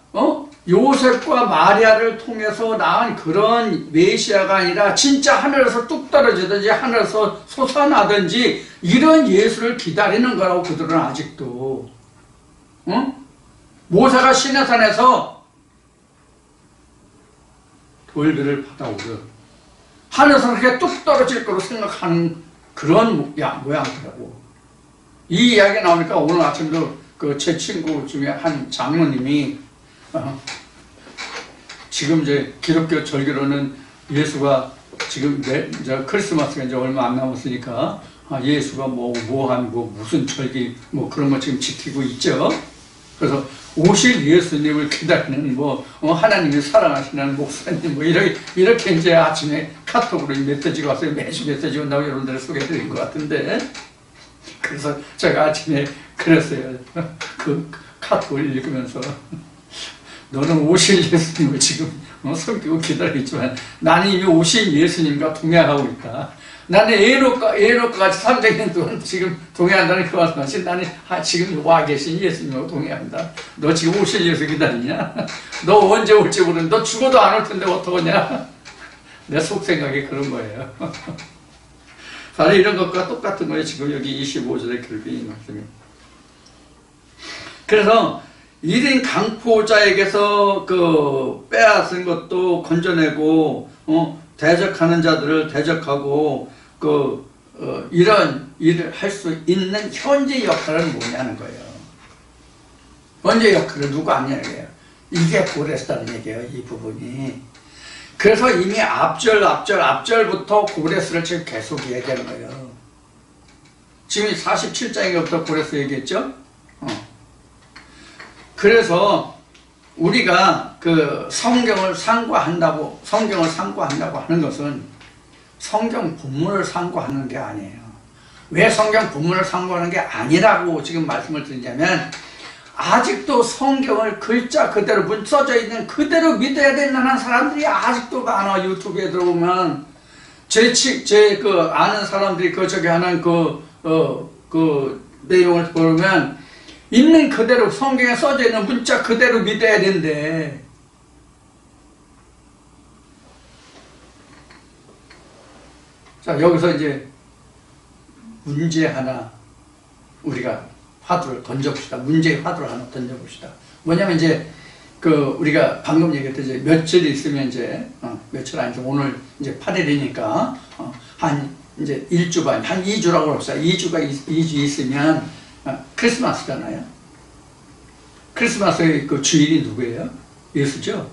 요셉과 마리아를 통해서 낳은 그런 메시아가 아니라 진짜 하늘에서 뚝 떨어지든지 하늘에서 솟아나든지 이런 예수를 기다리는 거라고 그들은 아직도. 모세가 시내산에서 돌들을 받아오듯 하늘에서 그렇게 뚝 떨어질 거로 생각하는 그런 모양이라고. 이 이야기가 나오니까 오늘 아침도 그 제 친구 중에 한 장로님이 지금 이제 기독교 절기로는 예수가 지금 이제 크리스마스가 이제 얼마 안 남았으니까 예수가 무슨 절기 그런 거 지금 지키고 있죠. 그래서 오실 예수님을 기다리는 하나님이 사랑하시는 목사님 이렇게 이제 아침에 카톡으로 메시지가 왔어요. 매주 메시지 온다고 여러분들 소개해드린 것 같은데, 그래서 제가 아침에 그랬어요. 그 카톡을 읽으면서 너는 오실 예수님을 지금 섬기고 기다리지만 나는 이미 오신 예수님과 동행하고 있다. 나는 에녹과 같이 300년 동안 지금 동행한다는 그 말씀하신 나는 지금 와 계신 예수님하고 동행한다. 너 지금 오실 예수 기다리냐? 너 언제 올지 모르는데 너 죽어도 안 올 텐데 어떡하냐? 내 속 생각이 그런 거예요. 사실 이런 것과 똑같은 거예요. 지금 여기 25절의 결빙이 말씀이. 그래서 1인 강포자에게서 그 빼앗은 것도 건져내고 대적하는 자들을 대적하고 이런 일을 할 수 있는 현재 역할은 뭐냐는 거예요. 현재 역할을 누가 하냐는 거예요. 이게 고레스라는 얘기예요. 이 부분이. 그래서 이미 앞절부터 고레스를 지금 계속 얘기하는 거예요. 지금 47장에부터 고레스 얘기했죠? 그래서 우리가 그 성경을 상고한다고 하는 것은 성경 본문을 상고하는 게 아니에요. 왜 성경 본문을 상고하는 게 아니라고 지금 말씀을 드리냐면, 아직도 성경을 글자 그대로 문 써져 있는 그대로 믿어야 된다는 사람들이 아직도 많아. 유튜브에 들어보면 제 아는 사람들이 저기 하는 내용을 보면 있는 그대로 성경에 써져 있는 문자 그대로 믿어야 된대. 자, 여기서 이제 문제 하나 우리가 화두를 던져봅시다. 문제의 화두를 하나 던져봅시다. 뭐냐면 이제 우리가 방금 얘기했듯이 이제 며칠 있으면 이제 며칠 아니죠. 오늘 이제 8일이니까 한 이제 1주 반, 한 2주라고 합시다. 2주 있으면 크리스마스잖아요. 크리스마스의 그 주일이 누구예요? 예수죠.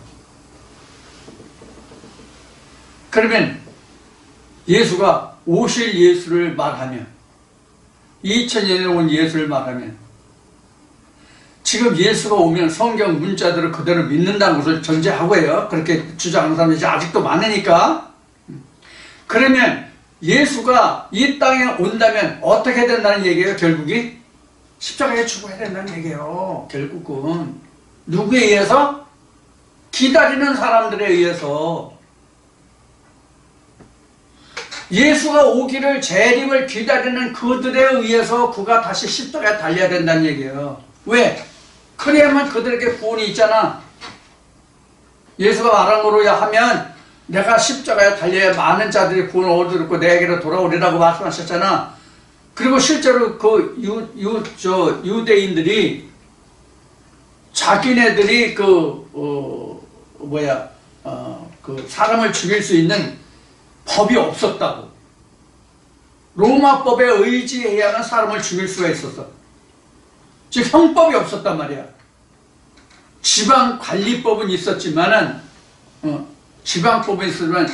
그러면 예수가 오실 예수를 말하면 2000년에 온 예수를 말하면 지금 예수가 오면 성경 문자들을 그대로 믿는다는 것을 전제하고요. 그렇게 주장하는 사람들이 아직도 많으니까. 그러면 예수가 이 땅에 온다면 어떻게 된다는 얘기예요? 결국이 십자가에 죽어야 된다는 얘기예요. 결국은 누구에 의해서? 기다리는 사람들에 의해서. 예수가 오기를 재림을 기다리는 그들에 의해서 그가 다시 십자가에 달려야 된다는 얘기예요. 왜? 그래야만 그들에게 구원이 있잖아. 예수가 말한 거로야 하면 내가 십자가에 달려야 많은 자들이 구원을 얻고 내게로 돌아오리라고 말씀하셨잖아. 그리고 실제로 유대인들이 자기네들이 사람을 죽일 수 있는 법이 없었다고. 로마법에 의지해야만 사람을 죽일 수가 있었어. 즉 형법이 없었단 말이야. 지방관리법은 있었지만은 지방법은 있었지만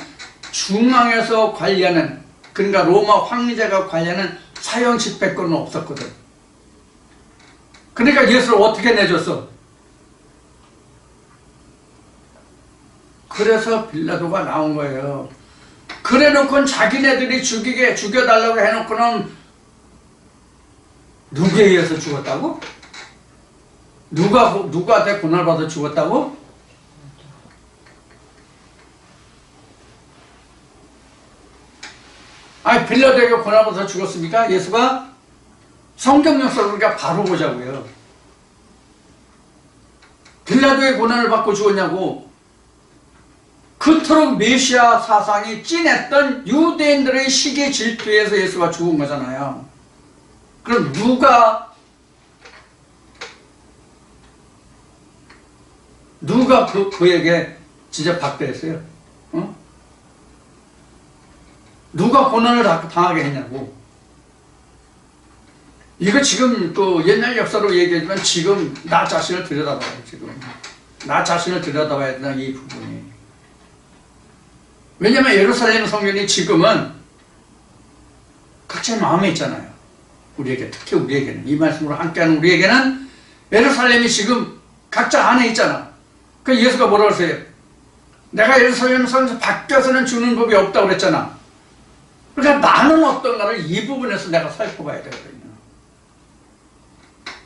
중앙에서 관리하는, 그러니까 로마 황제가 관리하는 사형 집행권은 없었거든. 그러니까 예수를 어떻게 내줬어? 그래서 빌라도가 나온 거예요. 그래놓고는 자기네들이 죽여달라고 해놓고는 누구에 의해서 죽었다고? 누구한테 고난받아 죽었다고? 아니, 빌라도에게 고난받아 죽었습니까? 예수가? 성경 역사를 우리가 바로 보자고요. 빌라도의 고난을 받고 죽었냐고. 그토록 메시아 사상이 찐했던 유대인들의 시기 질투에서 예수가 죽은 거잖아요. 그럼 누가 그에게 진짜 박대했어요? 누가 고난을 당하게 했냐고. 이거 지금 옛날 역사로 얘기하지만 지금 나 자신을 들여다봐요. 지금 나 자신을 들여다봐야 된다, 이 부분이. 왜냐면 예루살렘 성전이 지금은 각자의 마음에 있잖아요. 우리에게, 특히 우리에게는, 이 말씀으로 함께하는 우리에게는 예루살렘이 지금 각자 안에 있잖아. 그 예수가 뭐라고 했어요? 내가 예루살렘 성전에서 밖에서는 주는 법이 없다고 그랬잖아. 그러니까 나는 어떤가를 이 부분에서 내가 살펴봐야 되거든요.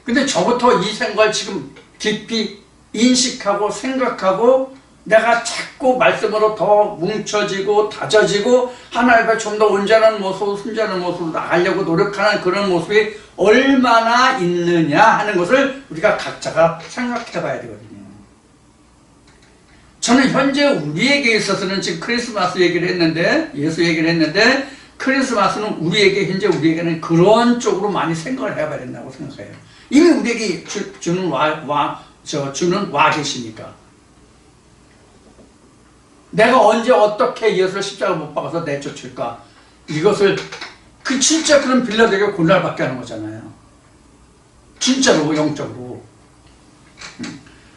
근데 저부터 이 생각을 지금 깊이 인식하고 생각하고 내가 자꾸 말씀으로 더 뭉쳐지고 다져지고 하나님 앞에 좀 더 온전한 모습, 순전한 모습으로 나가려고 노력하는 그런 모습이 얼마나 있느냐 하는 것을 우리가 각자가 생각해 봐야 되거든요. 저는 현재 우리에게 있어서는 지금 크리스마스 얘기를 했는데, 예수 얘기를 했는데, 크리스마스는 우리에게, 현재 우리에게는 그런 쪽으로 많이 생각을 해봐야 된다고 생각해요. 이미 우리에게 주는 와 계시니까. 내가 언제 어떻게 예수를 십자가 못 박아서 내쫓을까? 이것을 진짜 그런 빌라도에게 고난을 받게 하는 거잖아요. 진짜로 영적으로.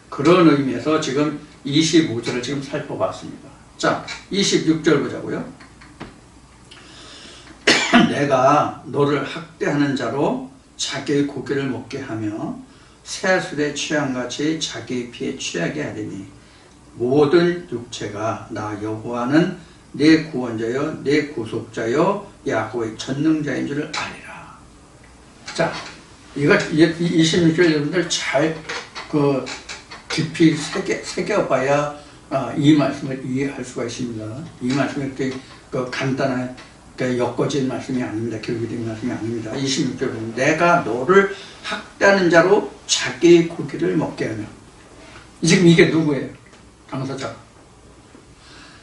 그런 의미에서 지금 25절을 지금 살펴봤습니다. 자, 26절 보자고요. 내가 너를 학대하는 자로 자기의 고기를 먹게 하며 새술에 취함같이 자기의 피에 취하게 하리니 모든 육체가 나 여호와는 내 구원자여 내 구속자여 야곱의 전능자인 줄을 아리라. 자, 이거 26절 여러분들 잘 깊이 새겨봐야 이 말씀을 이해할 수가 있습니다. 이 말씀이 이렇게 그 간단한 그 엮어진 말씀이 아닙니다. 교육된 말씀이 아닙니다. 26절 보면 내가 너를 학대하는 자로 자기의 고기를 먹게 하며. 지금 이게 누구예요? 당사자.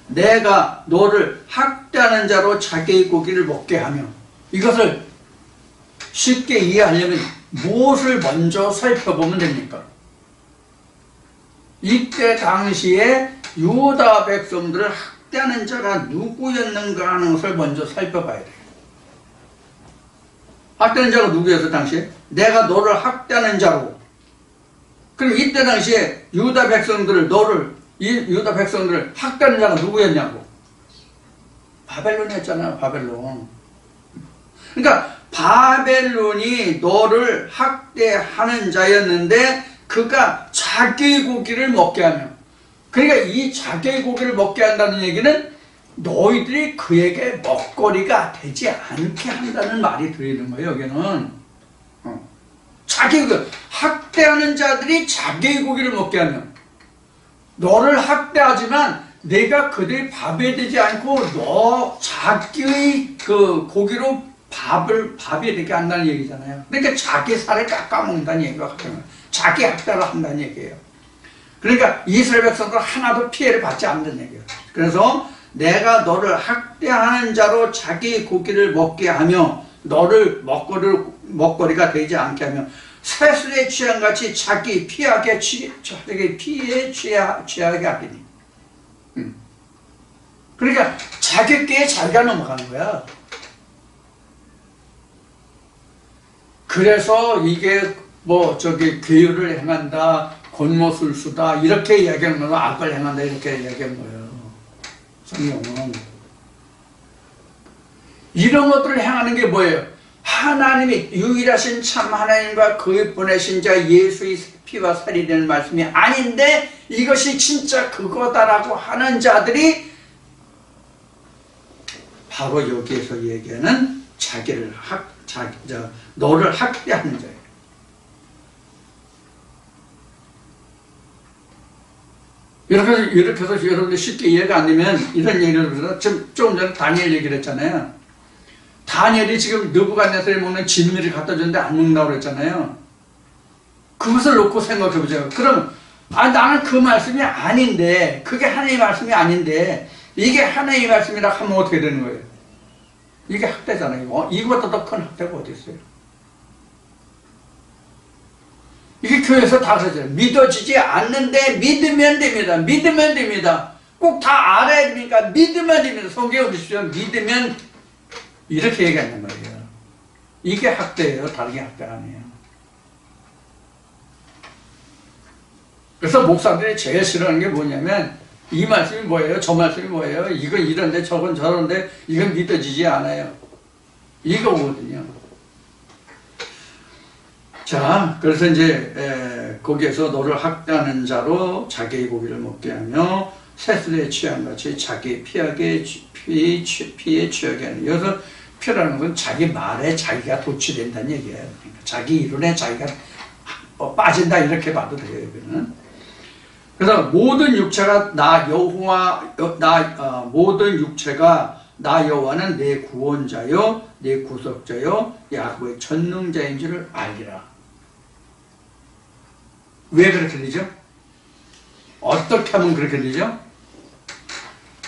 내가 너를 학대하는 자로 자기의 고기를 먹게 하며. 이것을 쉽게 이해하려면 무엇을 먼저 살펴보면 됩니까? 이때 당시에 유다 백성들을 학대하는 자가 누구였는가 하는 것을 먼저 살펴봐야 돼요. 학대하는 자가 누구였어 당시에? 내가 너를 학대하는 자로. 그럼 이때 당시에 유다 백성들을 유다 백성들을 학대하는 자가 누구였냐고? 바벨론이었잖아요. 바벨론. 그러니까 바벨론이 너를 학대하는 자였는데 그가 자기의 고기를 먹게 하며, 그러니까 이 자기의 고기를 먹게 한다는 얘기는 너희들이 그에게 먹거리가 되지 않게 한다는 말이 들리는 거예요. 여기는 학대하는 자들이 자기의 고기를 먹게 하며, 너를 학대하지만 내가 그들이 밥이 되지 않고 너 자기의 그 고기로 밥이 되게 한다는 얘기잖아요. 그러니까 자기 살을 깎아먹는다는 얘기가 같아요. 자기 학대를 한다는 얘기예요. 그러니까 이스라엘 백성들 하나도 피해를 받지 않는 얘기예요. 그래서 내가 너를 학대하는 자로 자기 고기를 먹게 하며 너를 먹거리가 되지 않게 하며 새술에 취한같이 자기 피하게 취하게 하리니. 그러니까 자기 꾀에 자기가 넘어가는 거야. 그래서 이게 괴유를 행한다, 권모술수다 이렇게 이야기하는 거예요. 악을 행한다 이렇게 이야기하는 거예요. 성경은 이런 것들을 행하는 게 뭐예요? 하나님이 유일하신 참 하나님과 그의 보내신 자 예수의 피와 살이 되는 말씀이 아닌데 이것이 진짜 그거다라고 하는 자들이 바로 여기에서 얘기하는 너를 학대하는 자예요. 이렇게 해서 여러분들 쉽게 이해가 안 되면 이런 얘기를 들어서 조금 전에 다니엘 얘기를 했잖아요. 다니엘이 지금 느부갓네살이 먹는 진미를 갖다 줬는데 안 먹는다고 그랬잖아요. 그것을 놓고 생각해 보세요. 그럼 나는 그 말씀이 아닌데, 그게 하나님의 말씀이 아닌데 이게 하나님의 말씀이라 하면 어떻게 되는 거예요? 이게 학대잖아요. 이거보다 더 큰 학대가 어디 있어요? 이게 교회에서 다 그러잖아요. 믿어지지 않는데 믿으면 됩니다. 믿으면 됩니다. 꼭 다 알아야 됩니까? 믿으면 됩니다. 성경을 보시면 믿으면 이렇게 얘기하는 거예요. 이게 학대예요. 다른 게 학대 아니에요. 그래서 목사들이 제일 싫어하는 게 뭐냐면 이 말씀이 뭐예요? 저 말씀이 뭐예요? 이건 이런데 저건 저런데 이건 믿어지지 않아요. 이거거든요. 자, 그래서 이제 거기에서 너를 학대하는 자로 자기의 고기를 먹게 하며 새술에 취한같이 자기 피에 취하게 하는. 여기서 피라는 것은 자기 말에 자기가 도취된다는 얘기예요. 그러니까 자기 이론에 자기가 빠진다 이렇게 봐도 돼요. 여기는. 그래서 모든 육체가 나 여호와는 내 구원자요 내 구속자요 야곱의 전능자인 줄을 알리라. 왜 그렇게 되죠? 어떻게 하면 그렇게 되죠?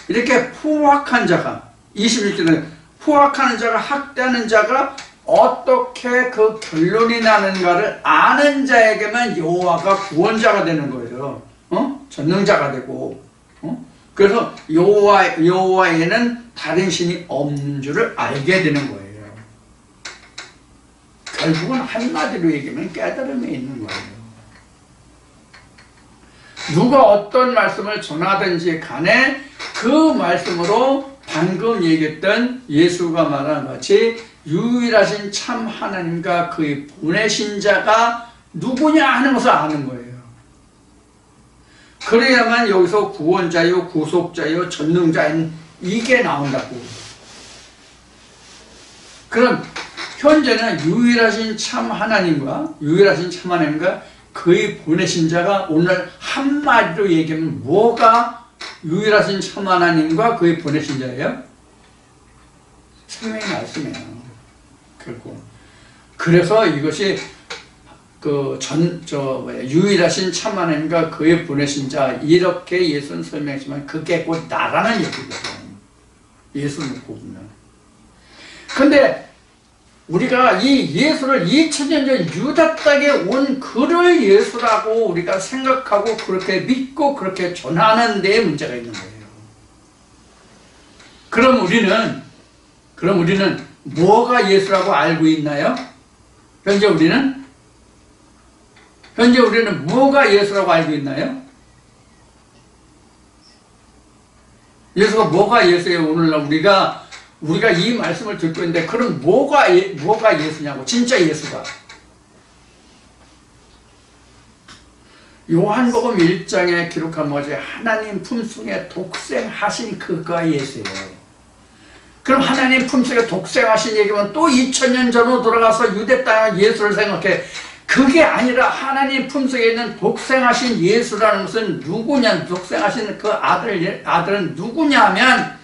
이렇게 포악한 자가 26절에 포악하는 자가 학대하는 자가 어떻게 그 결론이 나는가를 아는 자에게만 여호와가 구원자가 되는 거예요. 전능자가 되고. 그래서 여호와에는 다른 신이 없는 줄을 알게 되는 거예요. 결국은 한마디로 얘기하면 깨달음에 있는 거예요. 누가 어떤 말씀을 전하든지 간에 그 말씀으로 방금 얘기했던 예수가 말한 같이 유일하신 참 하나님과 그의 보내신 자가 누구냐 하는 것을 아는 거예요. 그래야만 여기서 구원자요 구속자요 전능자인 이게 나온다고. 그럼 현재는 유일하신 참 하나님과 그의 보내신 자가 오늘 한마디로 얘기하면 뭐가 유일하신 참 하나님과 그의 보내신 자예요? 생명의 말씀이에요. 결국. 그래서 이것이 유일하신 참 하나님과 그의 보내신 자, 이렇게 예수는 설명했지만 그게 곧 나라는 얘기거든. 예수를 놓고 보면. 근데 우리가 이 예수를 2000년 전 유다 땅에 온 그를 예수라고 우리가 생각하고 그렇게 믿고 그렇게 전하는 데 문제가 있는 거예요. 그럼 우리는 뭐가 예수라고 알고 있나요? 현재 우리는 뭐가 예수라고 알고 있나요? 예수가 뭐가 예수예요? 오늘날 우리가 이 말씀을 듣고 있는데, 그럼 뭐가 예수냐고, 진짜 예수가. 요한복음 1장에 기록한 뭐지? 하나님 품속에 독생하신 그가 예수예요. 그럼 하나님 품속에 독생하신 얘기면 또 2000년 전으로 돌아가서 유대 땅의 예수를 생각해. 그게 아니라 하나님 품속에 있는 독생하신 예수라는 것은 누구냐? 독생하신 그 아들은 누구냐면,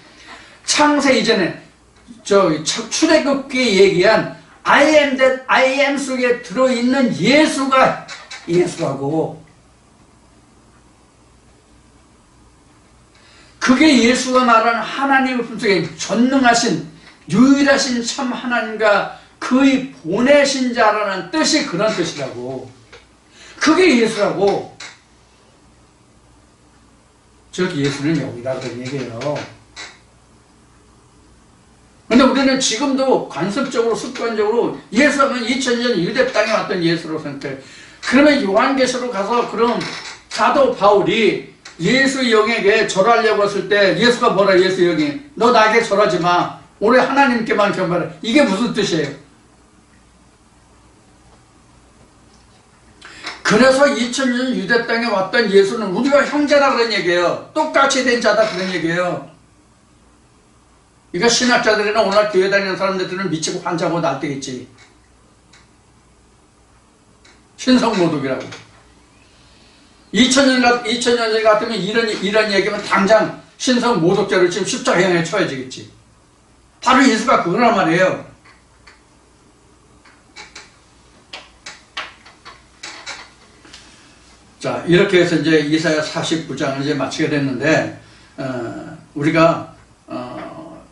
창세 이전에 출애굽기에 얘기한 I am that I am 속에 들어있는 예수가 예수라고. 그게 예수가 말하는 하나님의 품속에 전능하신 유일하신 참 하나님과 그의 보내신 자라는 뜻이 그런 뜻이라고. 그게 예수라고. 즉 예수는 여기다 그런 얘기예요. 근데 우리는 지금도 관습적으로 습관적으로 예수하면 2000년 유대 땅에 왔던 예수로 생각해. 그러면 요한계시록 가서 그럼 사도 바울이 예수 영에게 절하려고 했을 때 예수가 뭐라, 예수 영이 너 나에게 절하지 마, 오래 하나님께만 경배하라. 이게 무슨 뜻이에요? 그래서 2000년 유대 땅에 왔던 예수는 우리가 형제라 그런 얘기예요. 똑같이 된 자다 그런 얘기예요. 이거 신학자들이나 오늘 교회 다니는 사람들은 미치고 환장하고 날뛰겠지. 신성모독이라고. 2000년 전 같으면 이런 얘기면 당장 신성모독죄를 지금 십자가형에 처해지겠지. 바로 예수가 그거란 말이에요. 자, 이렇게 해서 이제 이사야 49장을 이제 마치게 됐는데, 우리가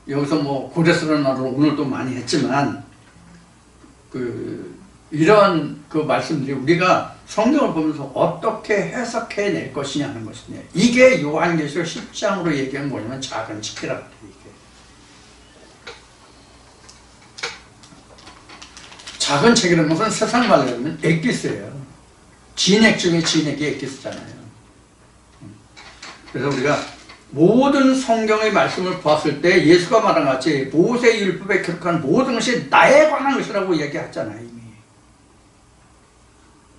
여기서 뭐 고레스라는 말을 오늘도 많이 했지만, 이런 말씀들이 우리가 성경을 보면서 어떻게 해석해낼 것이냐 하는 것이냐. 이게 요한계시록 10장으로 얘기하면 뭐냐면 작은 책이라고 해요. 이게 작은 책이라는 것은 세상 말로 하면 엑기스예요. 진액 중에 진액이 엑기스잖아요. 그래서 우리가 모든 성경의 말씀을 보았을 때 예수가 말한 것 같이 모세의 율법에 기록한 모든 것이 나에 관한 것이라고 얘기했잖아요, 이미.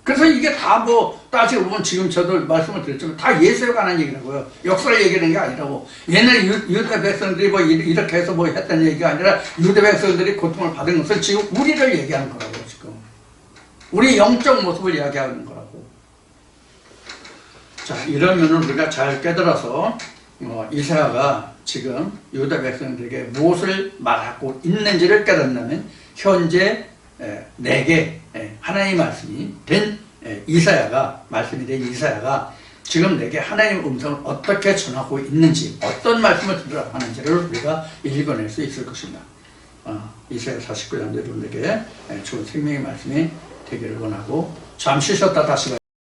그래서 이게 다 따지고 보면 지금 저도 말씀을 드렸지만 다 예수에 관한 얘기라고요. 역사를 얘기하는 게 아니라고. 옛날 유대 백성들이 이렇게 해서 했다는 얘기가 아니라 유대 백성들이 고통을 받은 것을 지금 우리를 얘기하는 거라고, 지금. 우리 영적 모습을 이야기하는 거라고. 자, 이러면은 우리가 잘 깨달아서 이사야가 지금 유다 백성들에게 무엇을 말하고 있는지를 깨닫는다면 현재 내게 하나님의 말씀이 된 말씀이 된 이사야가 지금 내게 하나님의 음성을 어떻게 전하고 있는지, 어떤 말씀을 들으라고 하는지를 우리가 읽어낼 수 있을 것입니다. 이사야 49장 여러분에게 좋은 생명의 말씀이 되기를 원하고, 잠시 쉬었다 다시